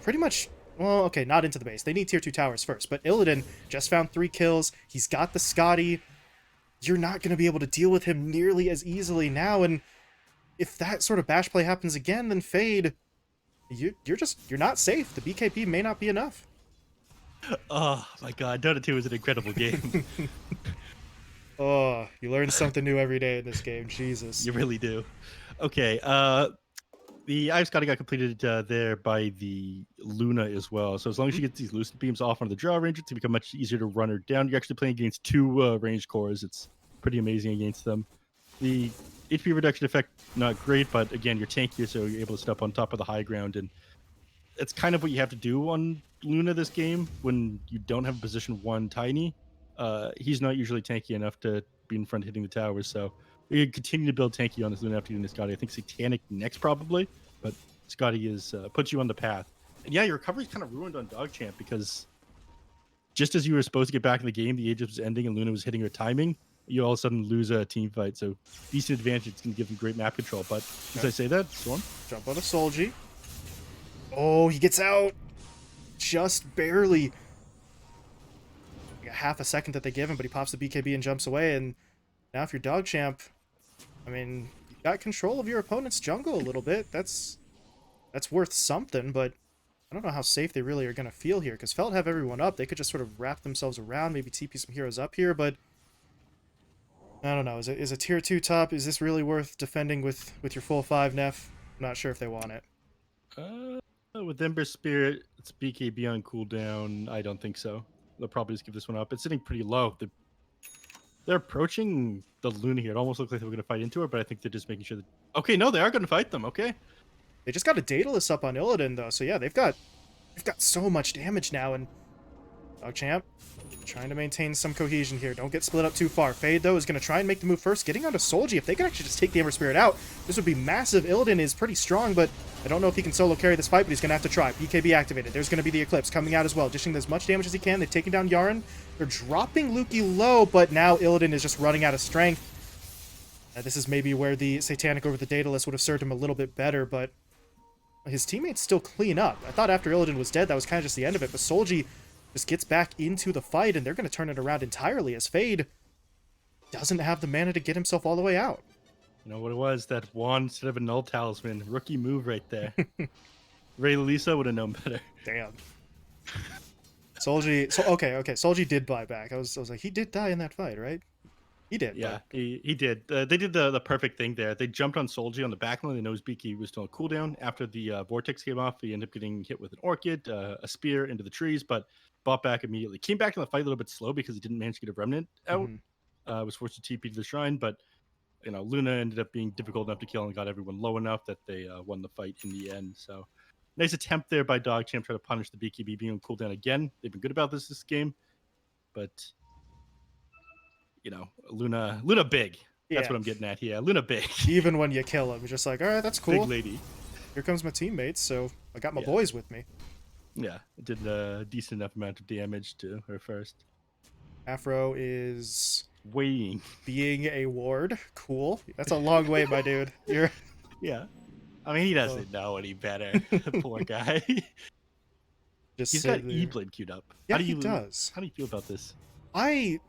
pretty much, well, okay, not into the base. They need tier 2 towers first, but Illidan just found 3 kills. He's got the Scotty. You're not going to be able to deal with him nearly as easily now, and if that sort of bash play happens again, then Fade, you're not safe. The BKB may not be enough. Oh my god, Dota 2 is an incredible game. Oh, you learn something new every day in this game. Jesus. You really do. Okay, The Ice Scotty got completed there by the Luna as well. So as long as she gets these lucid beams off on the draw range, it's become much easier to run her down. You're actually playing against 2 range cores. It's pretty amazing against them. The HP reduction effect, not great, but again, you're tankier, so you're able to step on top of the high ground. And it's kind of what you have to do on Luna this game when you don't have a position 1 Tiny. He's not usually tanky enough to be in front hitting the towers, so we can continue to build tanky on this Luna after doing this Scotty. I think Satanic next probably, but Scotty is puts you on the path. And yeah, your recovery's kind of ruined on DogChamp because just as you were supposed to get back in the game, the Aegis was ending and Luna was hitting her timing. You all of a sudden lose a team fight, so decent advantage. It's going to give them great map control. But as I say that, Storm, Jump on a Solji. Oh, he gets out just barely. Like a half a second that they give him, but he pops the BKB and jumps away. And now if you're DogChamp, I mean, you got control of your opponent's jungle a little bit. That's worth something, but I don't know how safe they really are going to feel here, because Felt have everyone up. They could just sort of wrap themselves around, maybe TP some heroes up here, but I don't know. Is a tier 2 top, is this really worth defending with your full 5 neph? I'm not sure if they want it. with Ember Spirit, it's BKB on cooldown. I don't think so. They'll probably just give this one up. It's sitting pretty low. They're approaching the Luna here. It almost looks like they were going to fight into her, but I think they're just making sure that... Okay, no, they are going to fight them. Okay. They just got a Daedalus up on Illidan, though, so yeah, they've got so much damage now, and DogChamp trying to maintain some cohesion here. Don't get split up too far. Fade, though, is going to try and make the move first. Getting onto Solji, if they could actually just take the Ember Spirit out, this would be massive. Illidan is pretty strong, but I don't know if he can solo carry this fight, but he's going to have to try. BKB activated. There's going to be the Eclipse coming out as well, dishing as much damage as he can. They've taken down Yaren. They're dropping Luki low, but now Illidan is just running out of strength. This is maybe where the Satanic over the Daedalus would have served him a little bit better, but his teammates still clean up. I thought after Illidan was dead, that was kind of just the end of it, but Solji just gets back into the fight, and they're going to turn it around entirely as Fade doesn't have the mana to get himself all the way out. You know what it was? That wand instead of a null talisman. Rookie move right there. Ray Lisa would have known better. Damn. Solji... Okay. Solji did buy back. I was like, he did die in that fight, right? He did. Yeah, he did. They did the perfect thing there. They jumped on Solji on the back line. They know his BK was still on cooldown. After the Vortex came off, he ended up getting hit with an Orchid, a spear into the trees, but bought back immediately. Came back to the fight a little bit slow because he didn't manage to get a Remnant out. Was forced to TP to the shrine, but you know, Luna ended up being difficult enough to kill and got everyone low enough that they won the fight in the end. So nice attempt there by DogChamp, try to punish the BKB being on cooldown again. They've been good about this game, but you know, Luna big. That's what I'm getting at here. Luna big. Even when you kill him, you're just like, all right, that's cool. Big lady. Here comes my teammates, so I got my boys with me. Yeah, it did a decent enough amount of damage to her first. Afro is weighing, being a ward. Cool. That's a long way, my dude. You're... Yeah. I mean, he doesn't know any better. Poor guy. He's got E-Blade queued up. Yeah, he does. How do you feel about this? I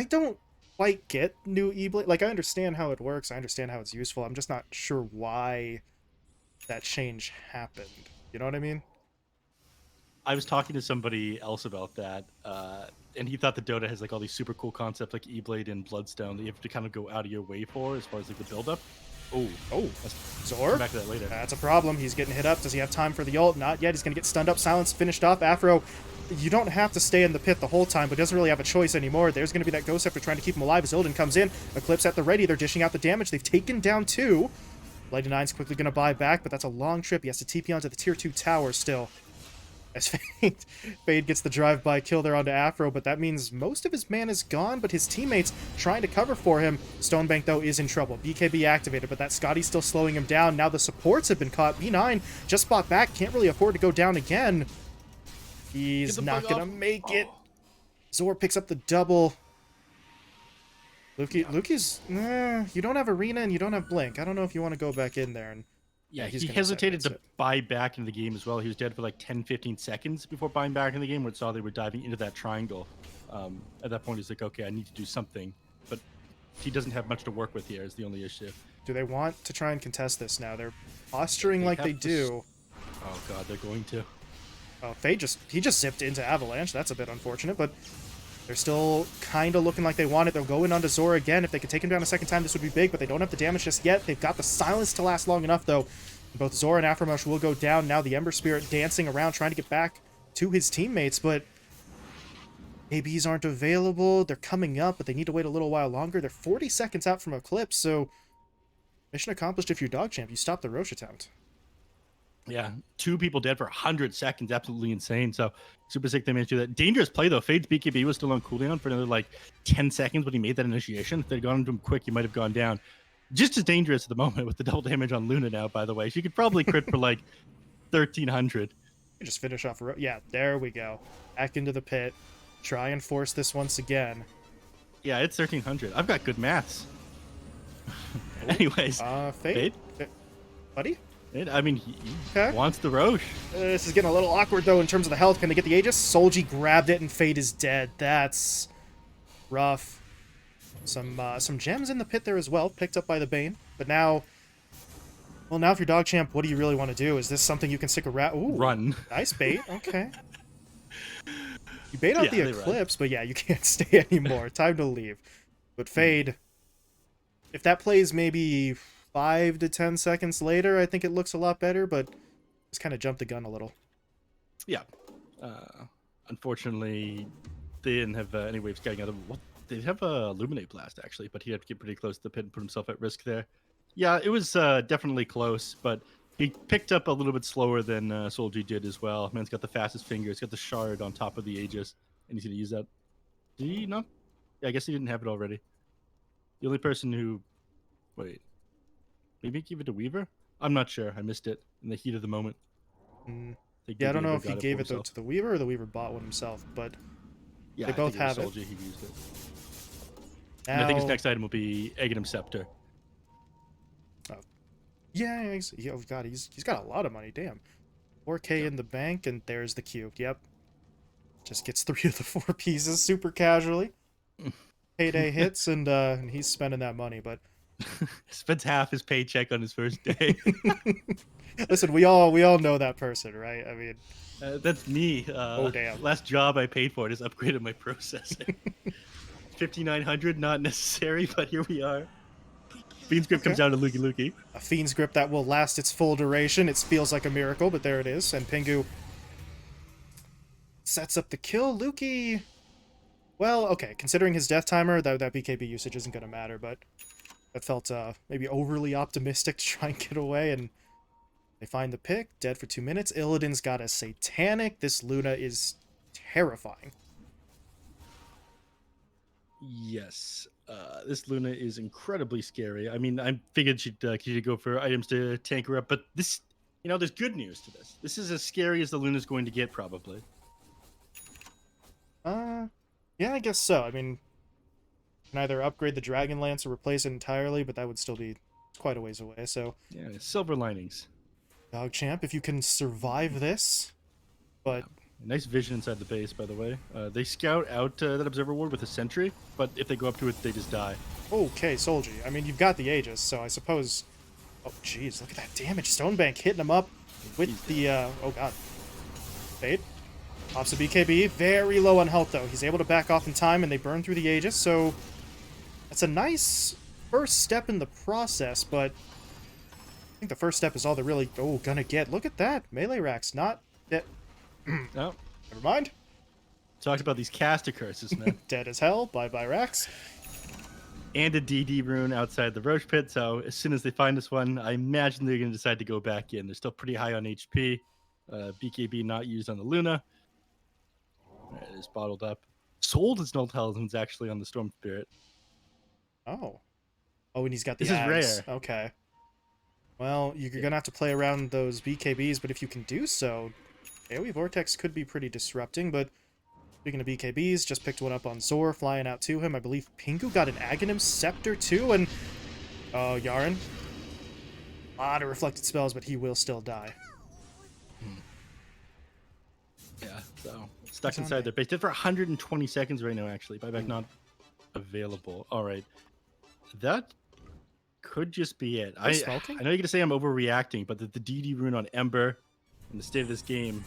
don't quite get new E-Blade. Like, I understand how it works. I understand how it's useful. I'm just not sure why that change happened. You know what I mean? I was talking to somebody else about that, and he thought the Dota has like all these super cool concepts like E-Blade and Bloodstone that you have to kind of go out of your way for as far as like the build-up. Zor? Back to that later. That's a problem. He's getting hit up. Does he have time for the ult? Not yet. He's going to get stunned up. Silence finished off. Afro, you don't have to stay in the pit the whole time, but doesn't really have a choice anymore. There's going to be that Ghost Scepter trying to keep him alive as Illidan comes in. Eclipse at the ready. They're dishing out the damage. They've taken down 2. Lady Nine's quickly going to buy back, but that's a long trip. He has to TP onto the tier 2 tower still. As Fade gets the drive-by kill there onto Afro, but that means most of his mana is gone, but his teammates trying to cover for him. Stonebank, though, is in trouble. BKB activated, but that Scotty's still slowing him down. Now the supports have been caught. B9 just bought back, can't really afford to go down again. He's not going to make it. Zor picks up the double. Luki's... you don't have Arena and you don't have Blink. I don't know if you want to go back in there and... Yeah, he hesitated to buy back in the game as well. He was dead for like 10-15 seconds before buying back in the game, where it saw they were diving into that triangle. At that point, he's like, okay, I need to do something. But he doesn't have much to work with here is the only issue. Do they want to try and contest this now? They're posturing like they do. Oh, God, they're going to. Oh, he just zipped into Avalanche. That's a bit unfortunate, but they're still kind of looking like they want it. They'll go in onto Zora again. If they could take him down a second time, this would be big, but they don't have the damage just yet. They've got the silence to last long enough, though. Both Zora and Afromush will go down. Now the Ember Spirit dancing around, trying to get back to his teammates, but ABs aren't available. They're coming up, but they need to wait a little while longer. They're 40 seconds out from Eclipse, so mission accomplished if you're DogChamp. You stop the Roche attempt. Yeah, 2 people dead for 100 seconds. Absolutely insane. So super sick they managed to do that. Dangerous play, though. Fade's BKB was still on cooldown for another, like, 10 seconds when he made that initiation. If they'd gone into him quick, he might have gone down. Just as dangerous at the moment with the double damage on Luna now, by the way. She could probably crit for, like, 1,300. Just finish off. Yeah, there we go. Back into the pit. Try and force this once again. Yeah, it's 1,300. I've got good maths. Anyways. Fade? Buddy? I mean, he Okay. wants the Roche. This is getting a little awkward, though, in terms of the health. Can they get the Aegis? Solji grabbed it, and Fade is dead. That's rough. Some gems in the pit there as well, picked up by the Bane. But now, well, now if you're DogChamp, what do you really want to do? Is this something you can stick around? Ooh, Run. nice bait. Okay. You bait out Yeah, the they Eclipse, but yeah, you can't stay anymore. Time to leave. But Fade, if that plays maybe 5 to 10 seconds later, I think it looks a lot better, but just kind of jumped the gun a little. Yeah. Unfortunately, they didn't have any way of scouting out of what they have a Illuminate Blast, actually, but he had to get pretty close to the pit and put himself at risk there. Yeah, it was definitely close, but he picked up a little bit slower than Solji did as well. Man's got the fastest finger. He's got the shard on top of the Aegis, and he's going to use that. Did he not? Yeah, I guess he didn't have it already. The only person who... Wait. Maybe give it to Weaver? I'm not sure. I missed it in the heat of the moment. Yeah, I don't know if he gave it to the Weaver or the Weaver bought one himself, but yeah, they both have it. Solji, he used it. Now, And I think his next item will be Aghanim Scepter. Yeah, oh god, he's got a lot of money. Damn, 4K in the bank, and there's the cube. Yep, just gets 3 of the 4 pieces super casually. Payday hits, and he's spending that money. But spends half his paycheck on his first day. Listen, we all know that person, right? I mean, that's me. Oh damn! Last job I paid for it is upgraded my processing. 5,900, not necessary, but here we are. Fiend's Grip comes down to Lukey Lukey. A Fiend's Grip that will last its full duration. It feels like a miracle, but there it is. And Pingu sets up the kill. Lukey, well, okay, considering his death timer, that BKB usage isn't going to matter, but that felt maybe overly optimistic to try and get away, and they find the pick. Dead for 2 minutes. Illidan's got a Satanic. This Luna is terrifying. Yes. This Luna is incredibly scary. I mean, I figured she'd go for items to tank her up, but this, you know, there's good news to this. This is as scary as the Luna's going to get, probably. Yeah, I guess so. I mean, you can either upgrade the Dragon Lance or replace it entirely, but that would still be quite a ways away, so... Yeah, silver linings. DogChamp, if you can survive this, but... Nice vision inside the base, by the way. They scout out that Observer Ward with a Sentry, but if they go up to it, they just die. Okay, Solji. I mean, you've got the Aegis, so I suppose... Oh, jeez, look at that damage. Stonebank hitting him up with the... Oh, God. Fade. Pops a BKB. Very low on health, though. He's able to back off in time, and they burn through the Aegis, so... That's a nice first step in the process, but... I think the first step is all they're really gonna get. Look at that. Melee racks, not... Dead. No. Never mind. Talked about these caster curses, man. Dead as hell. Bye-bye racks. And a DD rune outside the Roche pit, so as soon as they find this one, I imagine they're going to decide to go back in. They're still pretty high on HP. BKB not used on the Luna. It is bottled up. Sold his Null Talisman's actually on the Storm Spirit. Oh. Oh, and he's got the This is ads. rare. Okay. Well, you're going to have to play around those BKBs, but if you can do so, AoE Vortex could be pretty disrupting, but speaking of BKBs, just picked one up on Zor, flying out to him. I believe Pingu got an Aghanim Scepter too, and... Oh, Yaren. A lot of reflected spells, but he will still die. Yeah, so stuck inside their base. Did for 120 seconds right now, actually. Buyback not available. All right. That could just be it. I know you're going to say I'm overreacting, but the DD rune on Ember and the state of this game,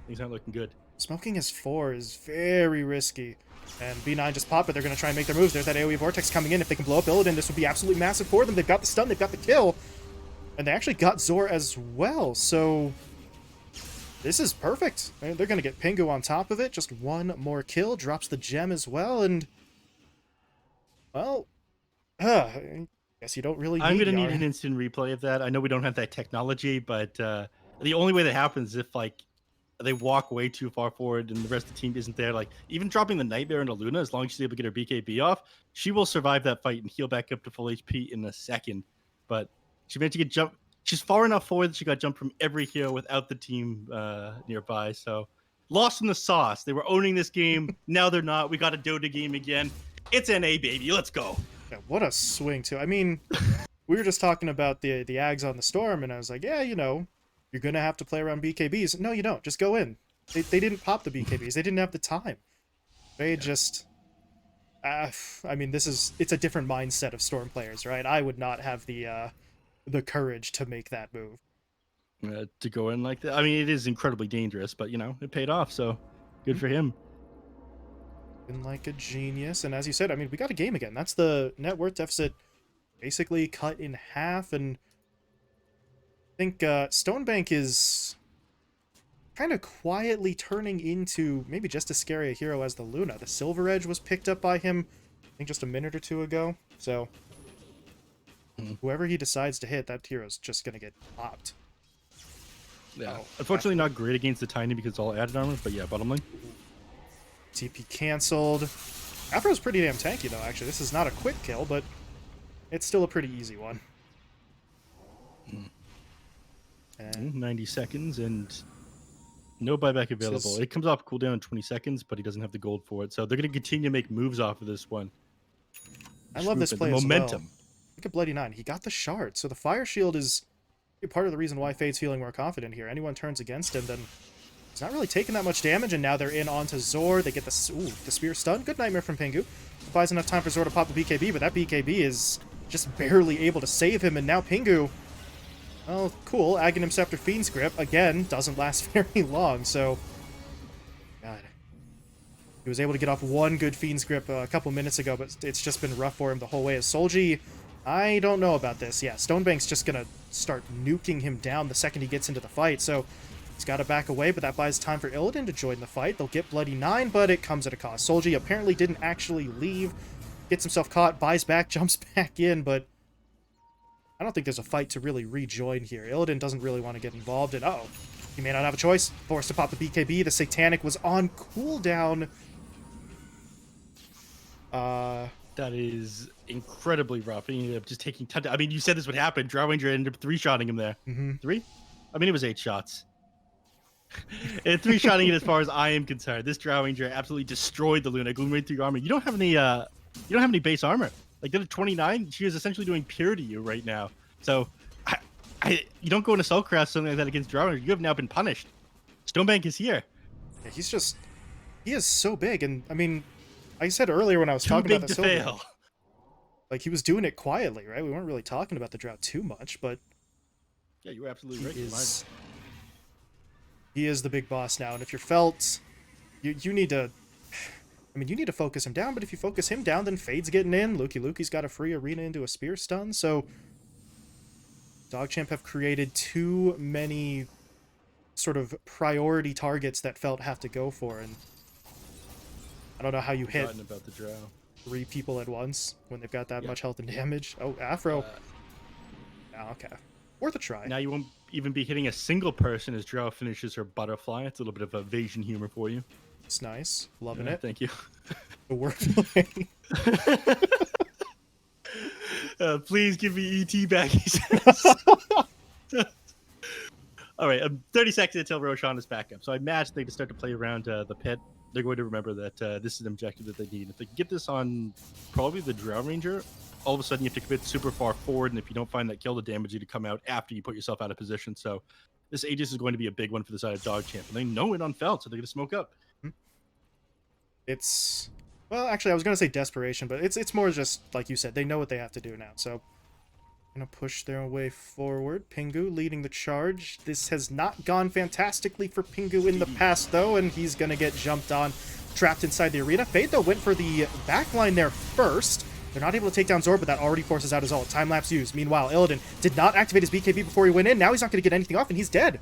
things aren't looking good. Smoking his 4 is very risky. And B9 just popped, but they're going to try and make their moves. There's that AoE Vortex coming in. If they can blow up Illidan, this would be absolutely massive for them. They've got the stun, they've got the kill. And they actually got Zor as well, so this is perfect. They're going to get Pingu on top of it. Just one more kill, drops the gem as well, and, well, I guess you don't really I'm need going to need Yara. an instant replay of that. I know we don't have that technology, but the only way that happens is if, like, they walk way too far forward and the rest of the team isn't there. Like, even dropping the Nightmare into Luna, as long as she's able to get her BKB off, she will survive that fight and heal back up to full HP in a second. But she managed to get jumped. She's far enough forward that she got jumped from every hero without the team nearby. So, lost in the sauce. They were owning this game. Now they're not. We got a Dota game again. It's NA, baby. Let's go. Yeah, what a swing, too. I mean, we were just talking about the Ags on the Storm, and I was like, yeah, you know, you're going to have to play around BKBs. No, you don't. Just go in. They didn't pop the BKBs. They didn't have the time. They just... I mean, it's a different mindset of Storm players, right? I would not have the courage to make that move. To go in like that. I mean, it is incredibly dangerous, but, you know, it paid off, so good for him. Been like a genius. And as you said, I mean, we got a game again. That's the net worth deficit basically cut in half, and I think Stonebank is kind of quietly turning into maybe just as scary a hero as the Luna. The Silver Edge was picked up by him, I think, just a minute or two ago. So whoever he decides to hit, that hero's just going to get popped. Yeah. Oh, Unfortunately, not great against the Tiny because it's all added armor, but yeah, bottom lane. TP canceled. Afro's pretty damn tanky, though, actually. This is not a quick kill, but it's still a pretty easy one. And 90 seconds and no buyback available. It comes off cooldown in 20 seconds, but he doesn't have the gold for it. So they're going to continue to make moves off of this one. I love this play the as momentum. well. Look at Bloody 9. He got the shard. So the Fire Shield is part of the reason why Fade's feeling more confident here. Anyone turns against him, then he's not really taking that much damage, and now they're in onto Zor. They get the spear stun. Good Nightmare from Pingu. Buys enough time for Zor to pop the BKB, but that BKB is just barely able to save him, and now Pingu... Oh, cool. Aghanim Scepter Fiend's Grip, again, doesn't last very long, so... God. He was able to get off one good Fiend's Grip a couple minutes ago, but it's just been rough for him the whole way. As Solji, I don't know about this. Yeah, Stonebank's just gonna start nuking him down the second he gets into the fight, so... He's got to back away, but that buys time for Illidan to join the fight. They'll get Bloody 9, but it comes at a cost. Solji apparently didn't actually leave. Gets himself caught, buys back, jumps back in, but... I don't think there's a fight to really rejoin here. Illidan doesn't really want to get involved, and uh-oh. He may not have a choice. Forced to pop the BKB. The Satanic was on cooldown. That is incredibly rough. He ended up just taking... I mean, you said this would happen. Drow Ranger ended up 3-shotting him there. 3? I mean, it was 8 shots. And 3-shotting it as far as I am concerned. This Drow Ranger absolutely destroyed the Luna. Gloom right through your armor. You don't have any base armor. Like, they're at 29. She is essentially doing pure to you right now. So, you don't go into Soulcraft something like that against Drow Ranger. You have now been punished. Stonebank is here. Yeah, he is so big, and I mean, like I said earlier when I was talking about the Too big to Silver, fail. like, he was doing it quietly, right? We weren't really talking about the Drow too much, but Yeah, you were absolutely right. He is the big boss now, and if you're Felt, you need to... I mean, you need to focus him down, but if you focus him down, then Fade's getting in. Lukey's got a free arena into a spear stun, so... DogChamp have created too many sort of priority targets that Felt have to go for, and I don't know how you hit About the Drow. 3 people at once when they've got that much health and damage. Oh, Afro. Oh, okay. Worth a try. Now you won't even be hitting a single person as Drow finishes her butterfly. It's a little bit of evasion humor for you. It's nice. Loving it. Thank you. The wordplay. Please give me ET back, he says. All right, 30 seconds until Roshan is back up. So I imagine they can start to play around the pit. They're going to remember that this is an objective that they need. If they can get this on probably the Drow Ranger, all of a sudden you have to commit super far forward, and if you don't find that kill, the damage you to come out after you put yourself out of position. So this Aegis is going to be a big one for the side of DogChamp, and they know it on Felt, so they're going to smoke up. It's... Well, actually, I was going to say desperation, but it's more just, like you said, they know what they have to do now, so... Gonna push their way forward. Pingu leading the charge. This has not gone fantastically for Pingu in the past, though, and he's gonna get jumped on, trapped inside the arena. Fade, though, went for the backline there first. They're not able to take down Zor, but that already forces out his ult. Time-lapse used. Meanwhile, Illidan did not activate his BKB before he went in. Now he's not going to get anything off, and he's dead.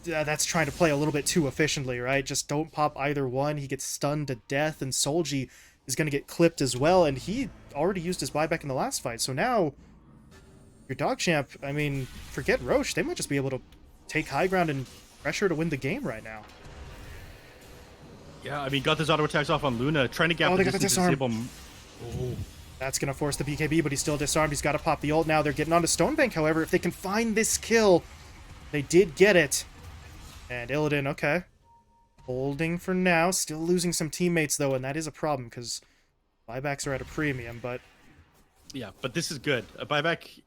That's trying to play a little bit too efficiently, right? Just don't pop either one. He gets stunned to death, and Solji is going to get clipped as well, and he already used his buyback in the last fight. So now, your DogChamp, I mean, forget Roche. They might just be able to take high ground and pressure to win the game right now. Yeah, I mean, got those auto attacks off on Luna, trying to gap the distance to disable him. Oh. That's going to force the BKB, but he's still disarmed. He's got to pop the ult now. They're getting onto Stonebank, however. If they can find this kill, they did get it. And Illidan, okay. Holding for now. Still losing some teammates, though, and that is a problem, because buybacks are at a premium, but... Yeah, but this is good. A buyback...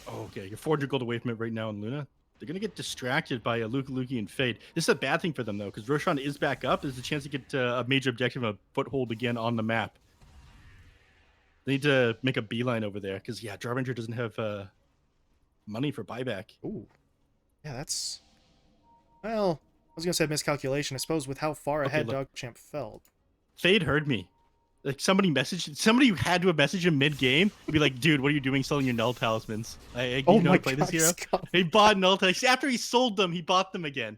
Oh, okay, you're 400 gold away from it right now in Luna. They're going to get distracted by Luki and Fade. This is a bad thing for them, though, because Roshan is back up. There's a chance to get a major objective, a foothold again on the map. They need to make a beeline over there, because, yeah, Jarvanger doesn't have money for buyback. Ooh. Yeah, that's... Well, I was going to say miscalculation. I suppose with how far ahead DogChamp felt. Fade heard me. Like, somebody had to have messaged him mid-game and be like, dude, what are you doing selling your null talismans? You know how to play this hero? Scott. He bought null talismans. After he sold them, he bought them again.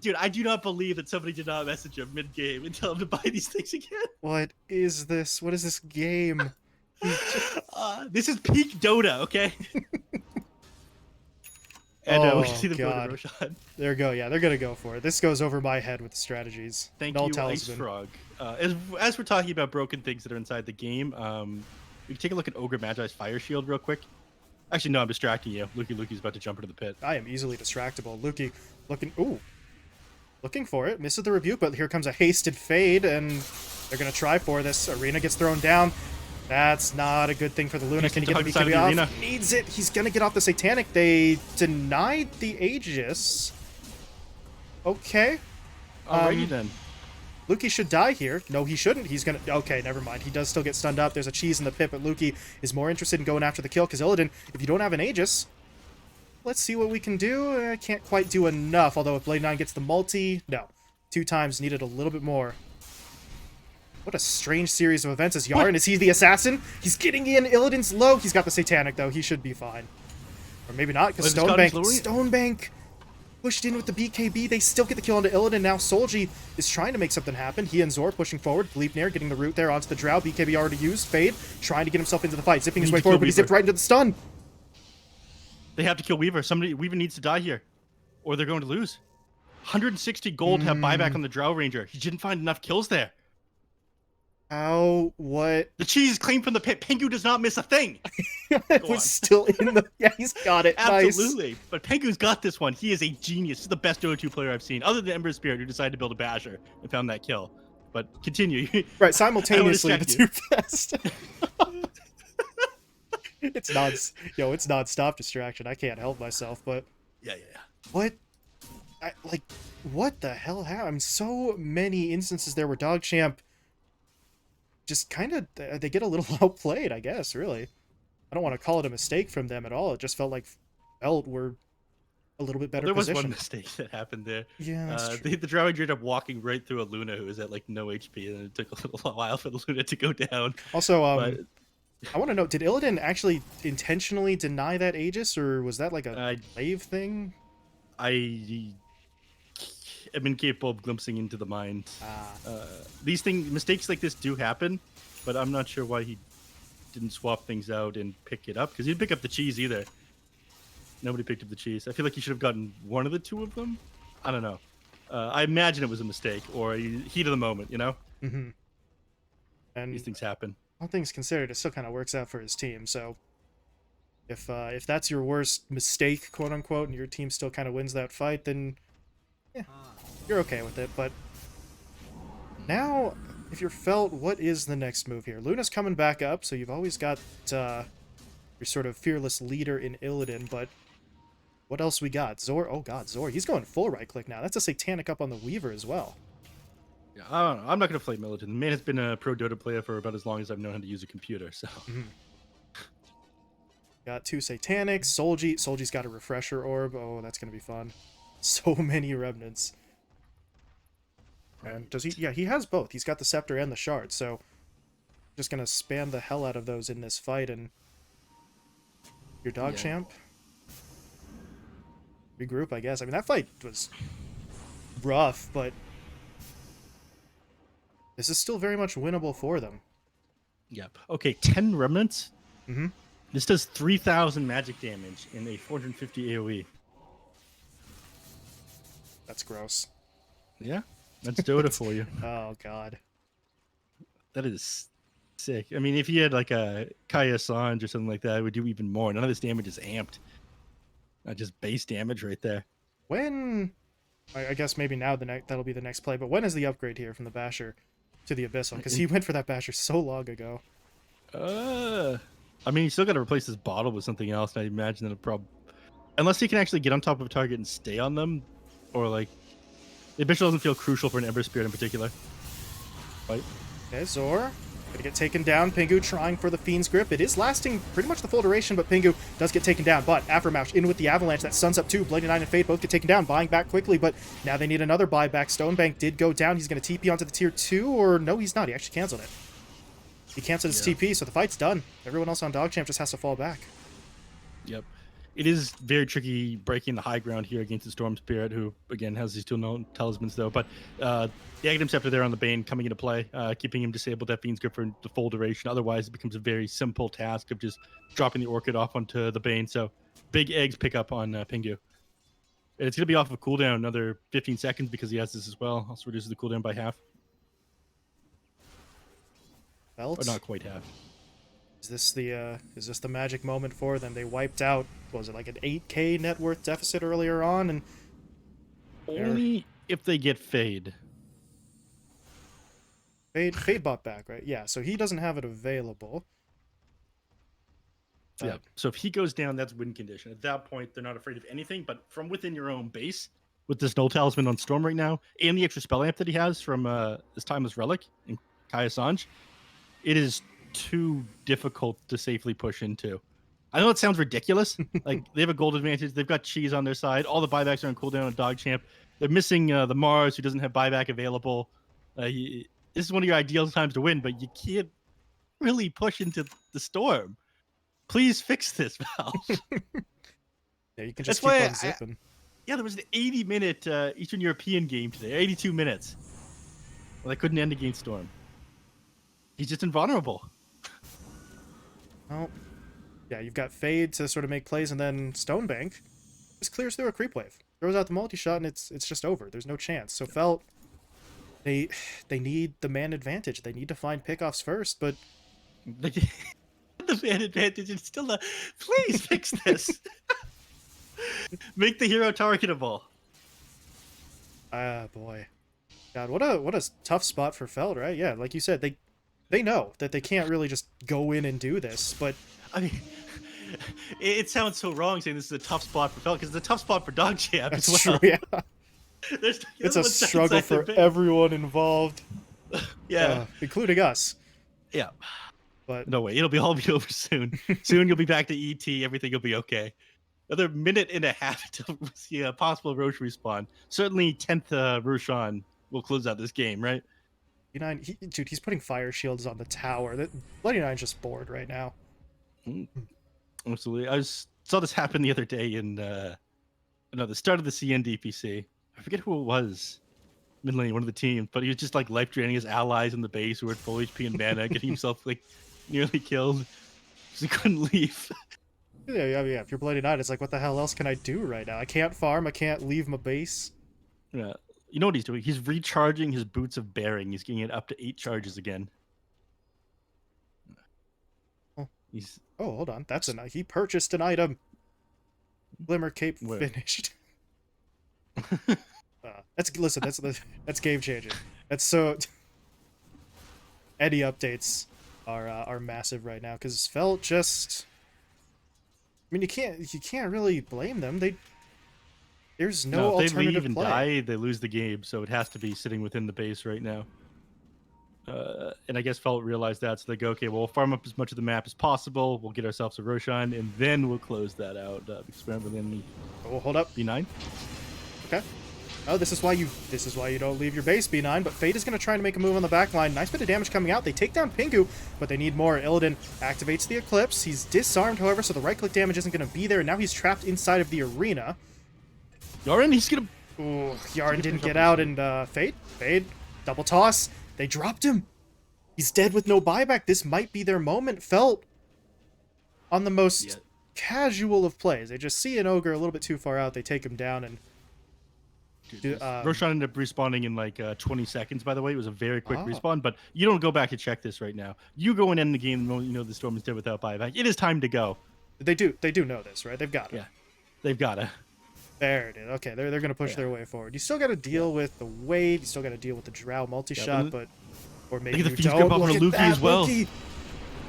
Dude, I do not believe that somebody did not message him mid-game and tell him to buy these things again. What is this? What is this game? This is peak Dota, okay? And we see them go to Roshan. There we go. Yeah, they're going to go for it. This goes over my head with the strategies. Thank null you, talisman. Ice Frog. As we're talking about broken things that are inside the game, we can take a look at Ogre Magi's Fire Shield real quick. Actually, no, I'm distracting you. Luki's about to jump into the pit. I am easily distractible. Luki looking... Ooh. Looking for it. Misses the rebuke, but here comes a hasted Fade, and they're going to try for this. Arena gets thrown down. That's not a good thing for the Luna. Can he get the BKB off? Arena. Needs it. He's going to get off the Satanic. They denied the Aegis. Okay. Alrighty then. Luki should die here. No, he shouldn't. He's going to... Okay, never mind. He does still get stunned up. There's a cheese in the pit, but Luki is more interested in going after the kill, because Illidan, if you don't have an Aegis, let's see what we can do. I can't quite do enough, although if Blade 9 gets the multi... No. 2 times needed a little bit more. What a strange series of events. Is Yarn? Is he the assassin? He's getting in. Illidan's low. He's got the Satanic, though. He should be fine. Or maybe not, because Stonebank pushed in with the BKB. They still get the kill onto Illidan. Now Solji is trying to make something happen. He and Zor pushing forward. Gleipnir getting the root there onto the Drow. BKB already used. Fade trying to get himself into the fight. Zipping his way forward, but he zipped right into the stun. They have to kill Weaver. Weaver needs to die here, or they're going to lose. 160 gold to have buyback on the Drow Ranger. He didn't find enough kills there. How? What? The cheese is claimed from the pit. Pengu does not miss a thing. It was still in the... Yeah, he's got it. Absolutely. Nice. But Pengu's got this one. He is a genius. He's the best Dota 2 player I've seen, other than Ember Spirit, who decided to build a Basher and found that kill. But continue. Right, simultaneously, the two best. It's non-stop distraction. I can't help myself, but... Yeah. What? What the hell happened? So many instances there where DogChamp just kind of... They get a little outplayed, I guess, really. I don't want to call it a mistake from them at all. It just felt like Felt were a little bit better There was positioned. one mistake that happened there. Yeah, that's the Drow ended up walking right through a Luna who was at like no HP, and it took a little while for the Luna to go down. Also, but... I want to know, did Illidan actually intentionally deny that Aegis, or was that like a slave thing? I am incapable of glimpsing into the mind. Mistakes like this do happen, but I'm not sure why he didn't swap things out and pick it up, because he didn't pick up the cheese either. Nobody picked up the cheese. I feel like he should have gotten one of the two of them. I don't know. I imagine it was a mistake or a heat of the moment, you know? Mm-hmm. And these things happen. All things considered, it still kind of works out for his team. So if that's your worst mistake, quote unquote, and your team still kind of wins that fight, then yeah, you're okay with it. But now, if you're Felt, what is the next move here? Luna's coming back up, so you've always got your sort of fearless leader in Illidan, but what else we got? Zor, oh god, Zor, he's going full right click now. That's a Satanic up on the Weaver as well. Yeah, I don't know. I'm not going to flame Illidan. The man has been a pro Dota player for about as long as I've known how to use a computer, so... Got 2 Satanics. Solji's got a Refresher Orb. Oh, that's going to be fun. So many Remnants. And does he? Yeah, he has both. He's got the scepter and the shard, so just gonna spam the hell out of those in this fight. And your DogChamp regroup, I guess. I mean, that fight was rough, but this is still very much winnable for them. Yep. Okay, 10 remnants. Mm-hmm. This does 3,000 magic damage in a 450 AoE. That's gross. Yeah, that's Dota for you. Oh god. That is sick. I mean, if you had like a Kaya Sanj or something like that, it would do even more. None of this damage is amped. Just base damage right there. When, I guess maybe now that'll be the next play. But when is the upgrade here from the Basher to the Abyssal? Because he went for that Basher so long ago. I mean, you still got to replace this bottle with something else. And I imagine that unless he can actually get on top of a target and stay on them, or like, the Abyssal doesn't feel crucial for an Ember Spirit in particular. Right? Okay, Zor gonna get taken down. Pingu trying for the Fiend's Grip. It is lasting pretty much the full duration, but Pingu does get taken down. But Aftermash in with the Avalanche. That Sun's up too. Bloody Nine and Fade both get taken down. Buying back quickly, but now they need another buyback. Stonebank did go down. He's going to TP onto the tier 2, or no, he's not. He actually canceled it. He canceled his TP, so the fight's done. Everyone else on DogChamp just has to fall back. Yep. It is very tricky breaking the high ground here against the Storm Spirit, who, again, has these two known talismans, though. But the Aghanim Scepter there on the Bane coming into play, keeping him disabled, that Fiend's Grip for the full duration. Otherwise, it becomes a very simple task of just dropping the Orchid off onto the Bane. So, big eggs pick up on Pingu. It's going to be off of cooldown another 15 seconds because he has this as well. Also reduces the cooldown by half. Felt? Or not quite half. Is this the magic moment for them? They wiped out, what was it, like an 8k net worth deficit earlier on, and only if they get Fade. Fade bought back, right? Yeah, so he doesn't have it available. Yeah. So if he goes down, that's win condition. At that point, they're not afraid of anything. But from within your own base, with this Null Talisman on Storm right now, and the extra spell amp that he has from this Timeless Relic in Kaya Sanj, it is too difficult to safely push into. I know it sounds ridiculous. Like, they have a gold advantage. They've got cheese on their side. All the buybacks are on cooldown on DogChamp. They're missing the Mars, who doesn't have buyback available. This is one of your ideal times to win, but you can't really push into the Storm. Please fix this, Valve. Yeah, you can just keep on zipping. Yeah, there was an 80-minute Eastern European game today, 82 minutes. Well, they couldn't end against Storm. He's just invulnerable. Well, yeah, you've got Fade to sort of make plays, and then Stonebank just clears through a creep wave, throws out the multi-shot, and it's just over. There's no chance. So Felt, they need the man advantage. They need to find pickoffs first, but the man advantage is still please fix this. Make the hero targetable. Ah, boy. God, what a tough spot for Feld, right? Yeah, like you said, they know that they can't really just go in and do this, but I mean, it sounds so wrong saying this is a tough spot for Feld, because it's a tough spot for DogChamp as well. True, yeah. It's a struggle for everyone involved. Yeah. Including us. Yeah. But no way, it'll all be over soon. Soon you'll be back to ET, everything will be okay. Another minute and a half until we see a possible Roche respawn. Certainly 10th Roshan will close out this game, right? Dude, he's putting fire shields on the tower. Bloody Nine's just bored right now. Absolutely. I saw this happen the other day in the start of the CNDPC. I forget who it was. Mid lane, one of the teams, but he was just like life draining his allies in the base who were at full HP and mana, getting himself like nearly killed because he couldn't leave. Yeah, if you're Bloody Knight, it's like, what the hell else can I do right now? I can't farm, I can't leave my base. Yeah. You know what he's doing? He's recharging his Boots of Bearing. He's getting it up to 8 charges again. Oh, hold on. He purchased an item. Glimmer Cape finished. That's game changing. That's so. Any updates are massive right now because Felt just. I mean, you can't really blame them. There's no alternative play. If they leave and die, they lose the game. So it has to be sitting within the base right now. And I guess Felt realized that, so they go, okay, well, we'll farm up as much of the map as possible. We'll get ourselves a Roshan, and then we'll close that out. Experiment with enemy. Oh, hold up. B9. Okay. Oh, this is why you don't leave your base, B9, but Fate is going to try to make a move on the back line. Nice bit of damage coming out. They take down Pingu, but they need more. Illidan activates the Eclipse. He's disarmed, however, so the right-click damage isn't going to be there. Now he's trapped inside of the arena. Yaren, he's gonna... Ooh, Yarn didn't get out, and Fate, double toss. They dropped him. He's dead with no buyback. This might be their moment. Felt on the most casual of plays. They just see an ogre a little bit too far out. They take him down, and Roshan ended up respawning in like 20 seconds, by the way. It was a very quick respawn, but you don't go back and check this right now. You go and end the game the moment you know the storm is dead without buyback. It is time to go. They do know this, right? They've got it. Yeah, they've got to. There it is. Okay, they're going to push their way forward. You still got to deal with the wave. You still got to deal with the drow multi-shot, but... Or maybe look at the you Fiends don't. grip off Look on at Luki that, as well. Luki.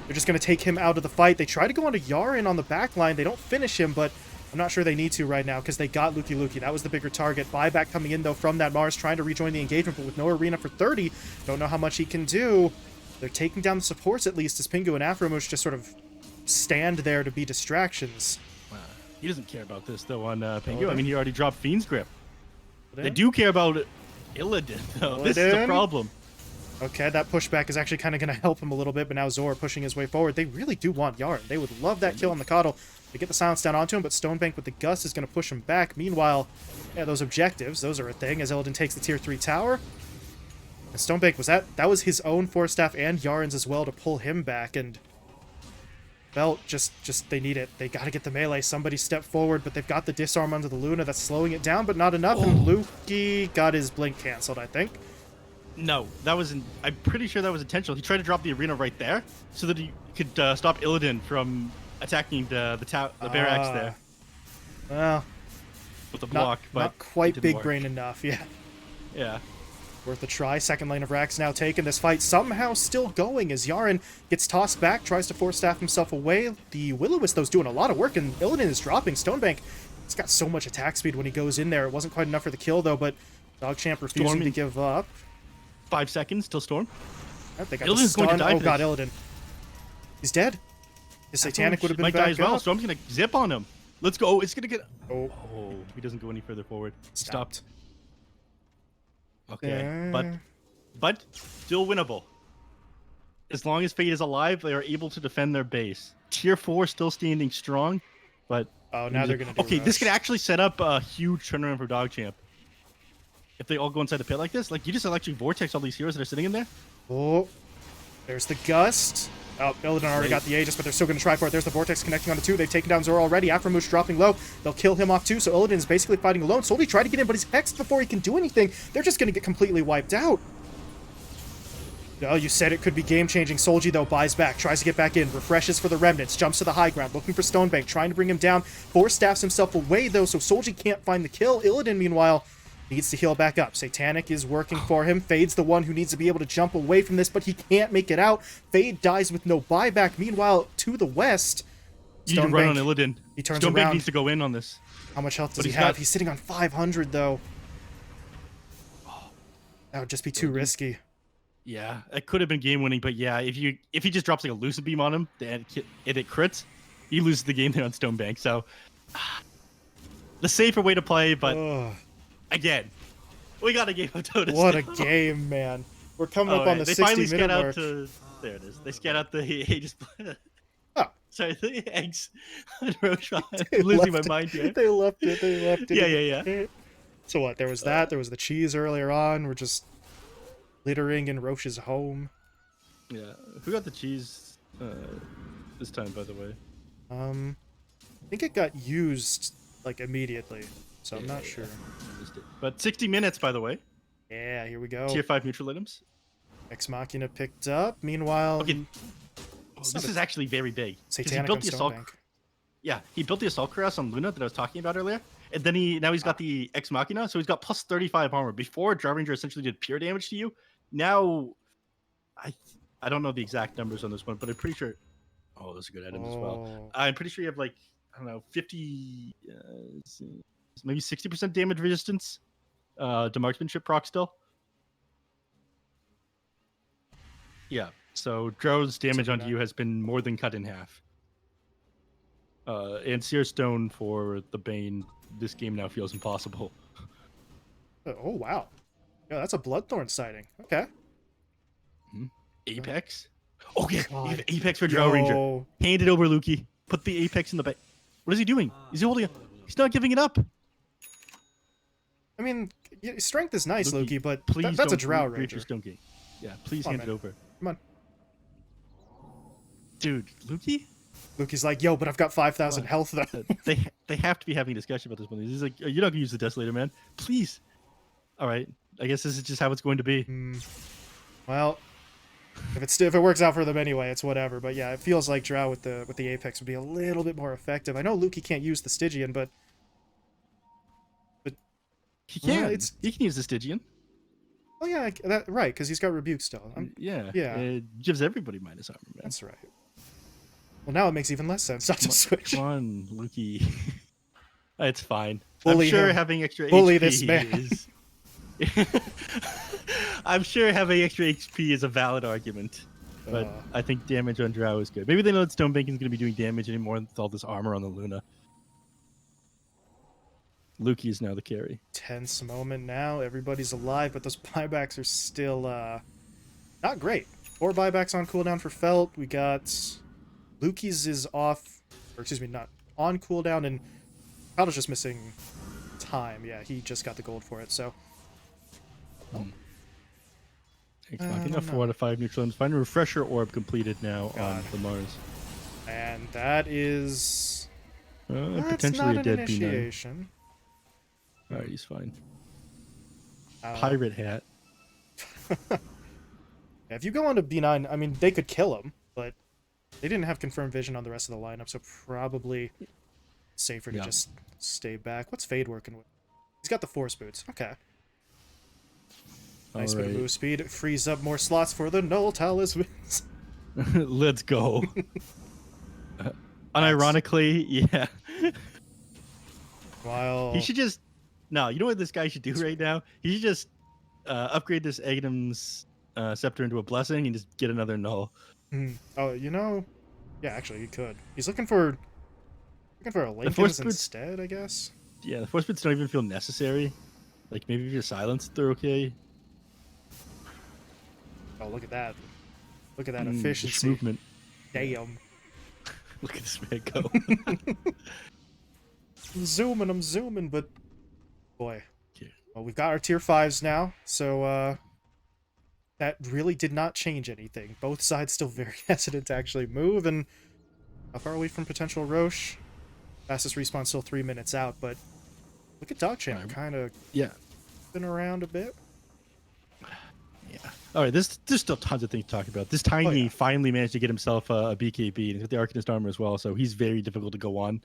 They're just going to take him out of the fight. They try to go onto Yaren on the back line. They don't finish him, but I'm not sure they need to right now because they got Luki. That was the bigger target. Buyback coming in, though, from that Mars, trying to rejoin the engagement, but with no arena for 30. Don't know how much he can do. They're taking down the supports, at least, as Pingu and Afromush just sort of stand there to be distractions. He doesn't care about this, though, on Pingu. I mean, he already dropped Fiend's Grip. Illidan? They do care about Illidan, though. This is the problem. Okay, that pushback is actually kind of going to help him a little bit, but now Zor pushing his way forward. They really do want Yarn. They would love that kill on the Coddle. They get the silence down onto him, but Stonebank with the Gust is going to push him back. Meanwhile, yeah, those objectives, those are a thing, as Illidan takes the tier 3 tower. And Stonebank was that was his own Force Staff and Yarn's as well to pull him back, and Belt just they need it. They got to get the melee. Somebody step forward, but they've got the disarm onto the Luna. That's slowing it down, but not enough, and Luki got his blink canceled, I think. No, that wasn't. I'm pretty sure that was intentional. He tried to drop the arena right there so that he could stop Illidan from attacking the barracks there. Well, with the block, but not quite big work. brain enough. Yeah. Yeah. Worth a try. Second lane of Rax now taken. This fight somehow still going as Yaren gets tossed back, tries to force staff himself away. The Will-O-Wisp, though, is doing a lot of work, and Illidan is dropping. Stonebank, he's got so much attack speed when he goes in there. It wasn't quite enough for the kill, though, but DogChamp refusing to give up. 5 seconds till Storm. They got Illidan's the going to stun. die Oh for god, this. Illidan. He's dead. His Satanic would have been might back die as well. up. Storm's going to zip on him. Let's go. Oh, it's going to get... Oh, he doesn't go any further forward. stopped. Okay, but still winnable. As long as Fate is alive, they are able to defend their base. Tier 4 still standing strong, but... Oh, now they're going to do Okay, this rush. could actually set up a huge turnaround for DogChamp. If they all go inside the pit like this, like you just electric vortex all these heroes that are sitting in there. Oh, there's the Gust. Oh, Illidan already got the Aegis, but they're still going to try for it. There's the Vortex connecting onto 2. They've taken down Zora already. Afromush dropping low. They'll kill him off too, so Illidan is basically fighting alone. Soldi tried to get in, but he's hexed before he can do anything. They're just going to get completely wiped out. Oh, you said it could be game-changing. Solji, though, buys back, tries to get back in, refreshes for the Remnants, jumps to the high ground, looking for Stonebank, trying to bring him down. Force staffs himself away, though, so Solji can't find the kill. Illidan, meanwhile, needs to heal back up. Satanic is working for him. Fade's the one who needs to be able to jump away from this, but he can't make it out. Fade dies with no buyback. Meanwhile, to the west, You need to run on Illidan. He turns Stonebank around. needs to go in on this. How much health does But he he's have? got- He's sitting on 500, though. That would just be too risky. Yeah, it could have been game winning, but yeah, if he just drops like a lucid beam on him and it crits, he loses the game there on Stonebank. So the safer way to play, but Ugh, again, we got a game of Dota. what a still. game, man. We're coming up Oh, on the they finally 60-minute scat out mark. to there it is. They scat out the Aegis. Oh. Sorry, the eggs. Roshan. They I'm losing my left mind here. They left it. They left it. Yeah. So what? There was that. There was the cheese earlier on. We're just littering in Roche's home. Yeah. Who got the cheese this time, by the way? I think it got used like immediately, so I'm not sure. I missed it. But 60 minutes, by the way. Yeah, here we go. Tier 5 neutral items. Ex Machina picked up. Meanwhile, Okay. This is actually very big. 'Cause he Satanic built on the assault. Stonebank. Yeah, he built the assault cuirass on Luna that I was talking about earlier, and then now he's got the Ex Machina, so he's got plus 35 armor. Before, Draw Ranger essentially did pure damage to you. Now, I don't know the exact numbers on this one, but I'm pretty sure. Oh, those are good items as well. Oh. I'm pretty sure you have like I don't know 50, maybe 60% damage resistance to marksmanship proc still. Yeah. So Drow's damage onto you has been more than cut in half. And Seer Stone for the Bane, this game now feels impossible. Oh, wow. Yeah, that's a Bloodthorn sighting. Okay. Apex. Oh yeah, God. you have Apex for Drow Ranger. Yo. Hand it over, Lukey. Put the Apex in the bag. What is he doing? Is he holding it? He's not giving it up. I mean, strength is nice, Lukey, Lukey, but please that's a don't Drow breach Ranger. your Stone King. Yeah, please Come on, hand it man. over. Come on. Dude, Lukey? Lukey's like, yo, but I've got 5,000 What? health, though. They have to be having a discussion about this one. He's like, you're not going to use the Desolator, man. Please. All right. I guess this is just how it's going to be. Well, if it works out for them anyway, it's whatever. But yeah, it feels like Drow with the Apex would be a little bit more effective. I know Lukey can't use the Stygian, but He can. Well, He can use the Stygian. oh yeah, right, because he's got Rebuke still. Yeah. yeah. It gives everybody minus armor, man. That's right. Well, now it makes even less sense not to switch. Come on, Lukey. It's fine. Bully I'm sure him. having extra Bully HP this man. is. I'm sure having extra HP is a valid argument, but I think damage on Drow is good. Maybe they know that Stonebank isn't going to be doing damage anymore with all this armor on the Luna. Lukey is now the carry. Tense moment now. Everybody's alive, but those buybacks are still not great. 4 buybacks on cooldown for Felt. We got Lukey's is off, or excuse me, not on cooldown, and Powder's just missing time. Yeah, he just got the gold for it, so. Enough 4 out of 5 neutral items. Find a refresher orb completed now on the Mars. And that is that's Potentially not a an dead B9. initiation. Alright, he's fine. Uh, Pirate hat. Yeah, if you go on to B9, I mean, they could kill him, but they didn't have confirmed vision on the rest of the lineup, so probably safer to just stay back. What's Fade working with? He's got the Force Boots. Okay. Nice bit of move speed. It frees up more slots for the Null Talismans. Let's go. Unironically, yeah. While He should just... No, you know what this guy should do right now? He should just upgrade this Aghanim's Scepter into a Blessing and just get another Null. Oh, you know, yeah, actually, he could. He's looking for a Lincoln's Force Boots- instead, I guess. Yeah, the Force Bits don't even feel necessary. Like, maybe if you're silenced, they're okay. Oh, look at that. Look at that Just efficiency. movement. Damn. Look at this man go. I'm zooming, but boy. Okay. Well, we've got our tier 5s now, so that really did not change anything. Both sides still very hesitant to actually move, and how far are we from potential Roche? Fastest respawn still 3 minutes out, but look at DogChamp, kind of been around a bit. Yeah. All right, there's still tons of things to talk about. This Tiny finally managed to get himself a BKB, and he's got the Arcanist armor as well, so he's very difficult to go on.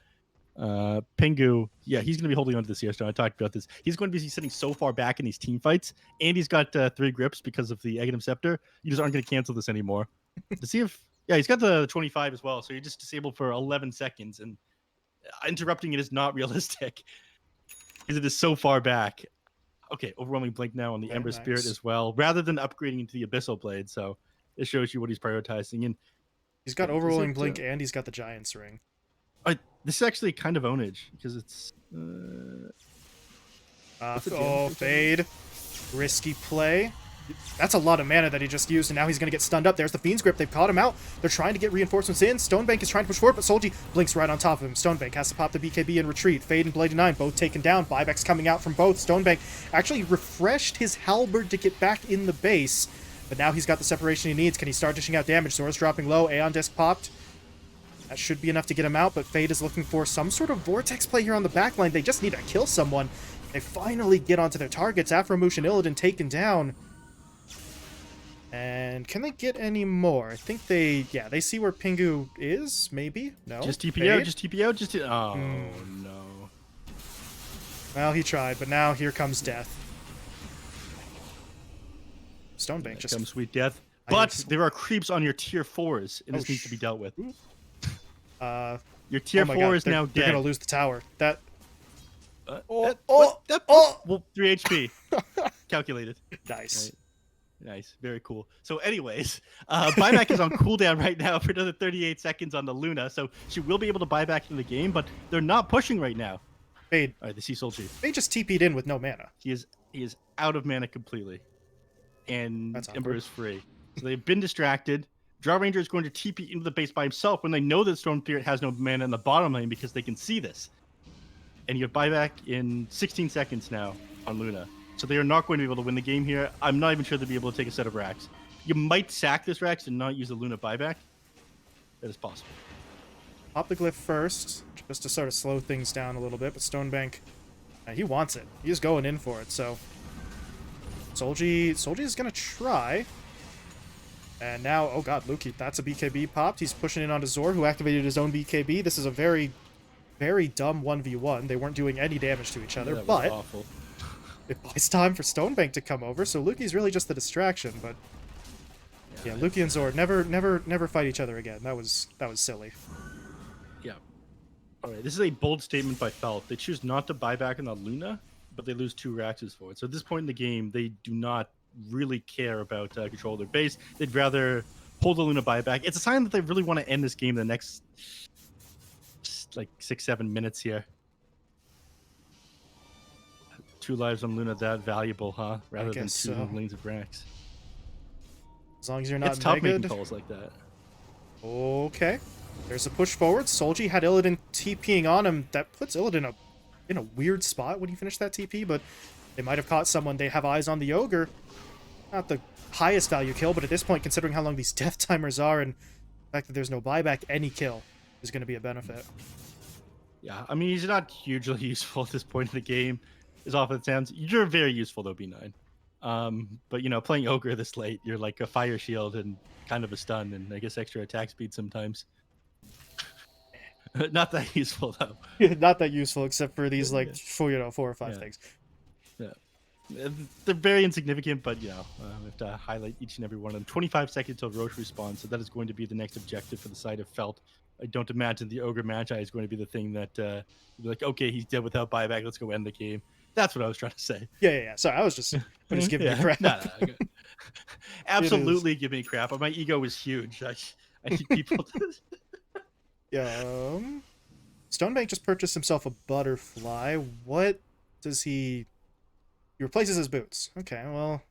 Pingu, yeah, he's going to be holding on to the CS Stone. I talked about this. He's going to be sitting so far back in these team fights, and he's got 3 grips because of the Aghanim Scepter. You just aren't going to cancel this anymore. To see if... Yeah, he's got the 25 as well, so you're just disabled for 11 seconds, and interrupting it is not realistic because it is so far back. Okay, Overwhelming Blink now on the Ember Spirit as well, rather than upgrading into the Abyssal Blade, so it shows you what he's prioritizing. And he's got Overwhelming Blink and he's got the Giant's Ring. This is actually kind of ownage, because it's... Fade. Risky play. That's a lot of mana that he just used, and now he's going to get stunned up. There's the Fiend's Grip. They've caught him out. They're trying to get reinforcements in. Stonebank is trying to push forward, but Solji blinks right on top of him. Stonebank has to pop the BKB and retreat. Fade and Blade 9 both taken down. Buybacks coming out from both. Stonebank actually refreshed his Halberd to get back in the base, but now he's got the separation he needs. Can he start dishing out damage? Zora's dropping low. Aeon Disc popped. That should be enough to get him out, but Fade is looking for some sort of Vortex play here on the backline. They just need to kill someone. They finally get onto their targets. Afromush and Illidan taken down. And can they get any more? I think they see where Pingu is, maybe? No? Just TP out, just TP out, oh, no. Well, he tried, but now here comes death. Stonebank just... comes sweet death. But there are creeps on your tier 4s, and this needs to be dealt with. Your tier 4 is now dead. They're going to lose the tower. That... Well, 3 HP. Calculated. Nice. Right. Nice, very cool. So anyways, buyback is on cooldown right now for another 38 seconds on the Luna, so she will be able to buy back into the game, but they're not pushing right now. Fade. All right, they see Solji. Fade just TP'd in with no mana. He He is out of mana completely. And That's Ember awkward. is free. So they've been distracted. Draw Ranger is going to TP into the base by himself when they know that Storm Spirit has no mana in the bottom lane because they can see this. And you have buyback in 16 seconds now on Luna. So they are not going to be able to win the game here. I'm not even sure they'll be able to take a set of racks. You might sack this racks and not use the Luna buyback. That is possible. Pop the glyph first, just to sort of slow things down a little bit, but Stonebank, he wants it. He's going in for it, so... Solji is going to try. And now, oh god, Luki, that's a BKB popped. He's pushing in onto Zor, who activated his own BKB. This is a very, very dumb 1v1. They weren't doing any damage to each other, That was but awful. it buys time for Stonebank to come over, so Luki's really just the distraction, but... Yeah, Luki and Zor never fight each other again. That was silly. Yeah. All right, this is a bold statement by Felt. They choose not to buy back on the Luna, but they lose 2 Raxes for it. So at this point in the game, they do not really care about control of their base. They'd rather hold the Luna buyback. It's a sign that they really want to end this game in the next like 6-7 minutes here. 2 lives on Luna that valuable, huh? Rather than 2 so. lanes of Rax. As long as you're not It's tough making megged. calls like that. Okay. There's a push forward. Solji had Illidan TPing on him. That puts Illidan in a weird spot when you finish that TP, but they might have caught someone. They have eyes on the Ogre. Not the highest value kill, but at this point, considering how long these death timers are and the fact that there's no buyback, any kill is going to be a benefit. Yeah, I mean, he's not hugely useful at this point in the game, as often as it sounds. You're very useful, though, B9. But, you know, playing Ogre this late, you're like a fire shield and kind of a stun, and I guess extra attack speed sometimes. Not that useful, though. Not that useful, except for these, like, 4 or 5 things. Yeah. They're very insignificant, but, you know, we have to highlight each and every one of them. 25 seconds until Roche respawns, so that is going to be the next objective for the side of Felt. I don't imagine the Ogre Magi is going to be the thing that, you'll be like, okay, he's dead without buyback, let's go end the game. That's what I was trying to say. Yeah. Sorry, I'm just giving you crap. No, absolutely give me crap. My ego is huge. I need people to... Yeah, Stonebank just purchased himself a butterfly. What does he... He replaces his boots. Okay, well...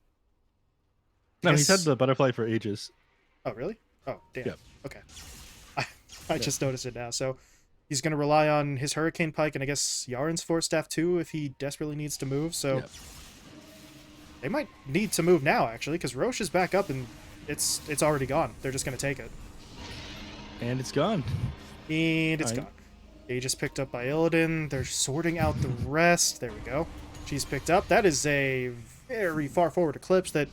No, he's had the butterfly for ages. Oh, really? Oh, damn. Yep. Okay. I just noticed it now. So he's going to rely on his Hurricane Pike and I guess Yaren's Force Staff too if he desperately needs to move. So they might need to move now, actually, because Roche is back up and it's already gone. They're just going to take it. And it's gone. And it's gone. Gage is picked up by Illidan. They're sorting out the rest. There we go. She's picked up. That is a very far forward eclipse that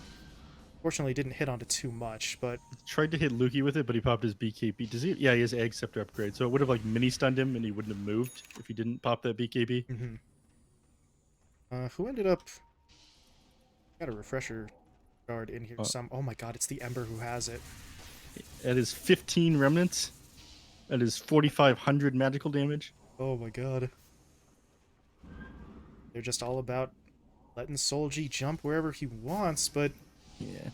fortunately didn't hit onto too much, but... Tried to hit Luki with it, but he popped his BKB. Does he? Yeah, he has Egg Scepter upgrade, so it would have like mini stunned him and he wouldn't have moved if he didn't pop that BKB. Mm-hmm. Who ended up... Got a refresher guard in here. Oh my god, it's the Ember who has it. That is 15 remnants. That is 4,500 magical damage. Oh my god. They're just all about letting Solji jump wherever he wants, but... Yeah.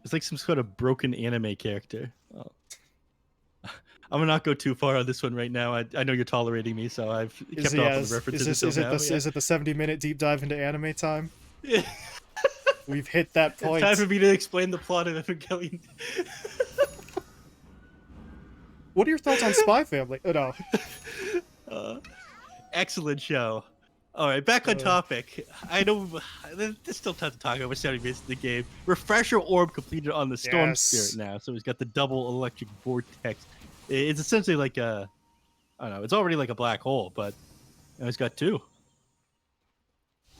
It's like some sort of broken anime character. Oh. I'm gonna not go too far on this one right now. I know you're tolerating me, so I've kept off on the references. Is it the 70-minute deep dive into anime time? Yeah. We've hit that point. It's time for me to explain the plot of Evangelion. What are your thoughts on Spy Family? Oh, no. Excellent show. All right, back on topic. I know there's still time to talk over 70 minutes of the game. Refresher Orb completed on the Storm Spirit now, so he's got the double electric vortex. It's essentially like a, I don't know, it's already like a black hole, but he's got 2.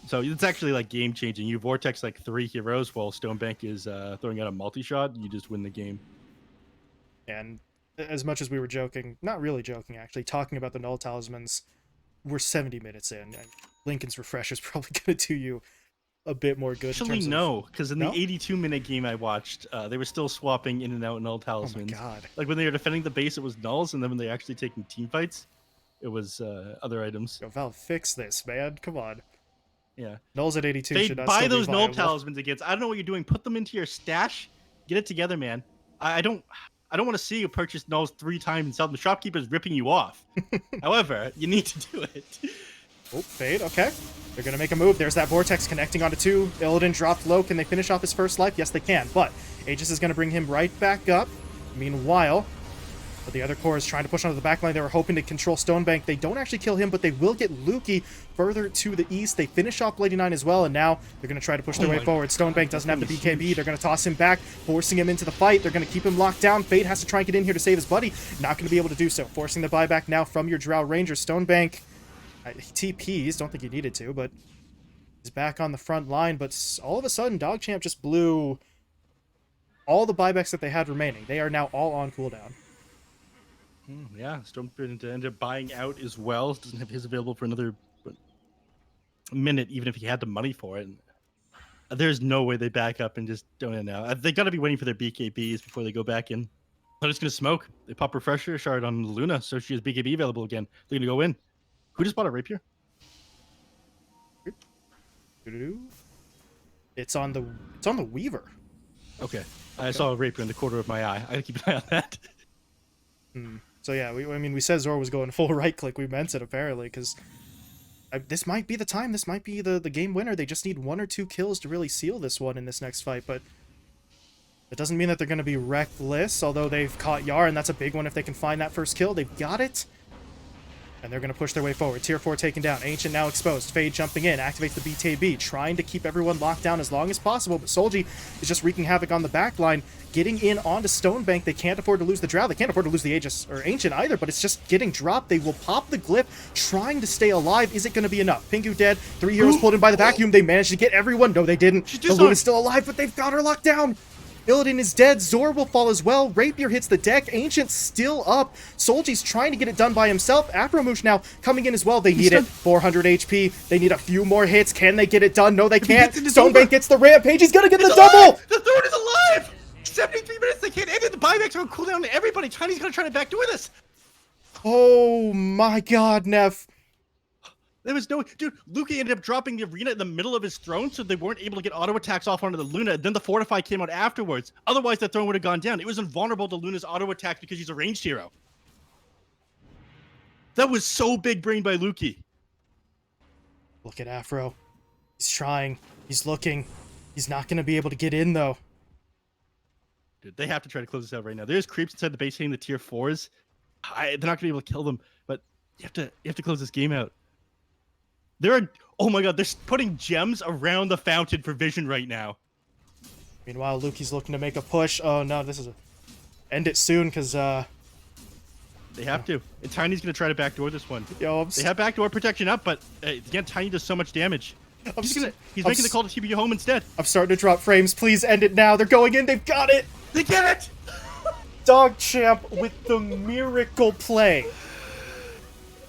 So it's actually like game changing. You vortex like 3 heroes while Stonebank is throwing out a multi-shot. You just win the game. And as much as we were joking, not really joking actually, talking about the Null Talismans, we're 70 minutes in, and Lincoln's refresh is probably going to do you a bit more good. Actually, no, because in the 82-minute game I watched, they were still swapping in and out Null Talismans. Oh my god. Like when they were defending the base, it was Nulls, and then when they were actually taking team fights, it was other items. Yo, Valve, fix this, man. Come on. Yeah. Nulls at 82 they should not buy still those be Null viable. Talismans against. I don't know what you're doing. Put them into your stash. Get it together, man. I don't want to see you purchase Nulls 3 times and sell them. The shopkeeper's ripping you off. However, you need to do it. Oh, fade. Okay. They're going to make a move. There's that Vortex connecting onto 2. Illidan dropped low. Can they finish off his first life? Yes, they can. But Aegis is going to bring him right back up. Meanwhile, but the other core is trying to push onto the back line. They were hoping to control Stonebank. They don't actually kill him, but they will get Lukey further to the east. They finish off Lady 9 as well, and now they're going to try to push their way forward. Stonebank doesn't have the BKB. They're going to toss him back, forcing him into the fight. They're going to keep him locked down. Fade has to try and get in here to save his buddy. Not going to be able to do so. Forcing the buyback now from your Drow Ranger. Stonebank TPs. Don't think he needed to, but he's back on the front line. But all of a sudden, DogChamp just blew all the buybacks that they had remaining. They are now all on cooldown. Yeah, Stonebank ended up buying out as well. Doesn't have his available for another minute, even if he had the money for it. There's no way they back up and just don't know now. They got to be waiting for their BKBs before they go back in. They're just going to smoke. They pop Refresher Shard on Luna, so she has BKB available again. They're going to go in. Who just bought a Rapier? It's on the Weaver. Okay. I saw a Rapier in the corner of my eye. I got to keep an eye on that. So yeah, we said Zor was going full right click. We meant it apparently, because this might be the time. This might be the game winner. They just need 1 or 2 kills to really seal this one in this next fight. But it doesn't mean that they're going to be reckless, although they've caught Yar, and that's a big one if they can find that first kill. They've got it. And they're going to push their way forward. Tier 4 taken down. Ancient now exposed. Fade jumping in. Activates the BKB. Trying to keep everyone locked down as long as possible. But Solji is just wreaking havoc on the back line. Getting in onto Stonebank. They can't afford to lose the Drow. They can't afford to lose the Aegis or Ancient either. But it's just getting dropped. They will pop the Glyph. Trying to stay alive. Is it going to be enough? Pingu dead. 3 heroes pulled in by the vacuum. They managed to get everyone. No, they didn't. The Luna's still alive, but they've got her locked down. Illidan is dead. Zor will fall as well. Rapier hits the deck. Ancient's still up. Solji's trying to get it done by himself. Afromoosh now coming in as well. They need it. 400 HP. They need a few more hits. Can they get it done? No, they can't. Stonebank gets the rampage. He's gonna get the double! The third is alive! 73 minutes. They can't end it. The buybacks are on cooldown to everybody. Chinese gonna try to backdoor this. Oh my god, Neph. There was no... Dude, Luki ended up dropping the arena in the middle of his throne, so they weren't able to get auto attacks off onto the Luna. Then the Fortify came out afterwards. Otherwise, that throne would have gone down. It was invulnerable to Luna's auto attack because he's a ranged hero. That was so big brain by Luki. Look at Afro. He's trying. He's looking. He's not going to be able to get in, though. Dude, they have to try to close this out right now. There's creeps inside the base hitting the tier 4s. They're not going to be able to kill them, but you have to close this game out. Oh my god, they're putting gems around the fountain for vision right now. Meanwhile, Luki's looking to make a push. Oh no, this is end it soon, because they have to. And Tiny's gonna try to backdoor this one. Yo, they have backdoor protection up, but again, Tiny does so much damage. He's making the call to TP you home instead. I'm starting to drop frames. Please end it now. They're going in. They've got it. They get it. DogChamp with the miracle play.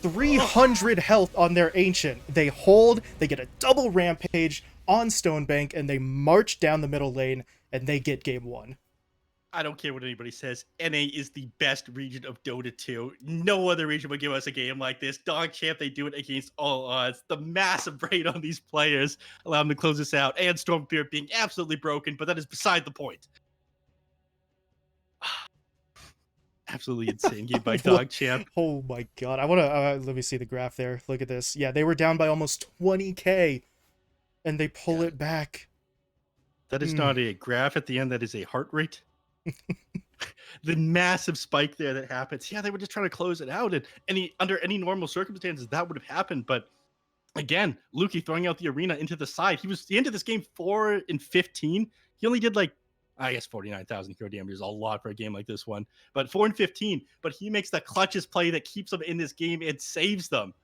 300 health on their Ancient. They hold, they get a double rampage on Stonebank, and they march down the middle lane, and they get game 1. I don't care what anybody says. NA is the best region of Dota 2. No other region would give us a game like this. DogChamp, they do it against all odds. The massive brain on these players allow them to close this out, and Stormbeard being absolutely broken, but that is beside the point. Absolutely insane game by DogChamp. Oh my god. I want to let me see the graph there. Look at this. Yeah, they were down by almost 20k and they pull it back. That is not a graph at the end, that is a heart rate. The massive spike there that happens. Yeah, they were just trying to close it out, and under any normal circumstances that would have happened, but again, Luki throwing out the arena into the side. He ended this game 4-15. He only did like, I guess 49,000 hero damage is a lot for a game like this one. But 4-15, but he makes the clutchest play that keeps them in this game and saves them.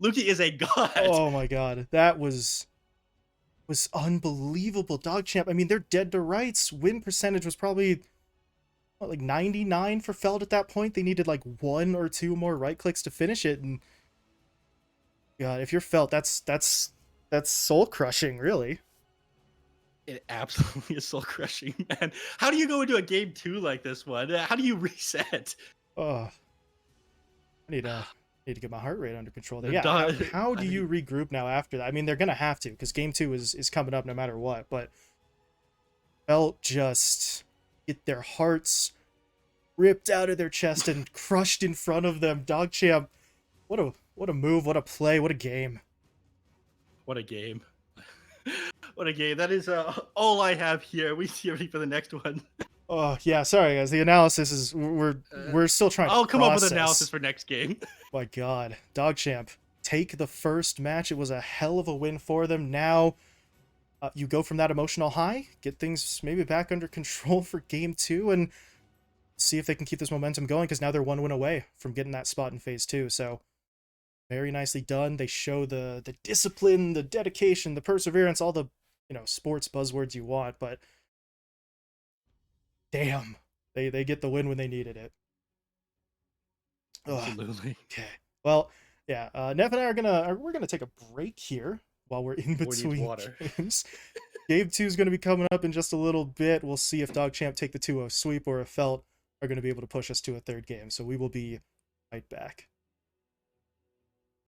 Luki is a god. Oh my god. That was unbelievable. DogChamp, I mean, they're dead to rights. Win percentage was probably, what, like 99 for Feld at that point. They needed like 1 or 2 more right clicks to finish it. And god, if you're Feld, that's soul crushing, really. It absolutely is soul crushing, man. How do you go into a game 2 like this one? How do you reset? Oh, I need to get my heart rate under control there. Yeah, how do you regroup now after that? I mean, they're gonna have to, because game 2 is coming up no matter what. But Felt just get their hearts ripped out of their chest and crushed in front of them. DogChamp, what a move, what a play, what a game. What a game. What a game. That is all I have here. We see ready for the next one. Oh yeah, sorry guys. The analysis is we're still trying to I'll come up with process. analysis for next game. My God, DogChamp, take the first match. It was a hell of a win for them. Now, you go from that emotional high, get things maybe back under control for game 2, and see if they can keep this momentum going. Because now they're 1 win away from getting that spot in phase 2. So, very nicely done. They show the discipline, the dedication, the perseverance, all the sports buzzwords you want. But damn, they get the win when they needed it. Absolutely. Ugh. Okay. Well, yeah. Nev and I we're gonna take a break here while we're in Boy needs between water. games. Game 2 is gonna be coming up in just a little bit. We'll see if DogChamp take the 2-0 sweep or if Felt are gonna be able to push us to a third game. So we will be right back.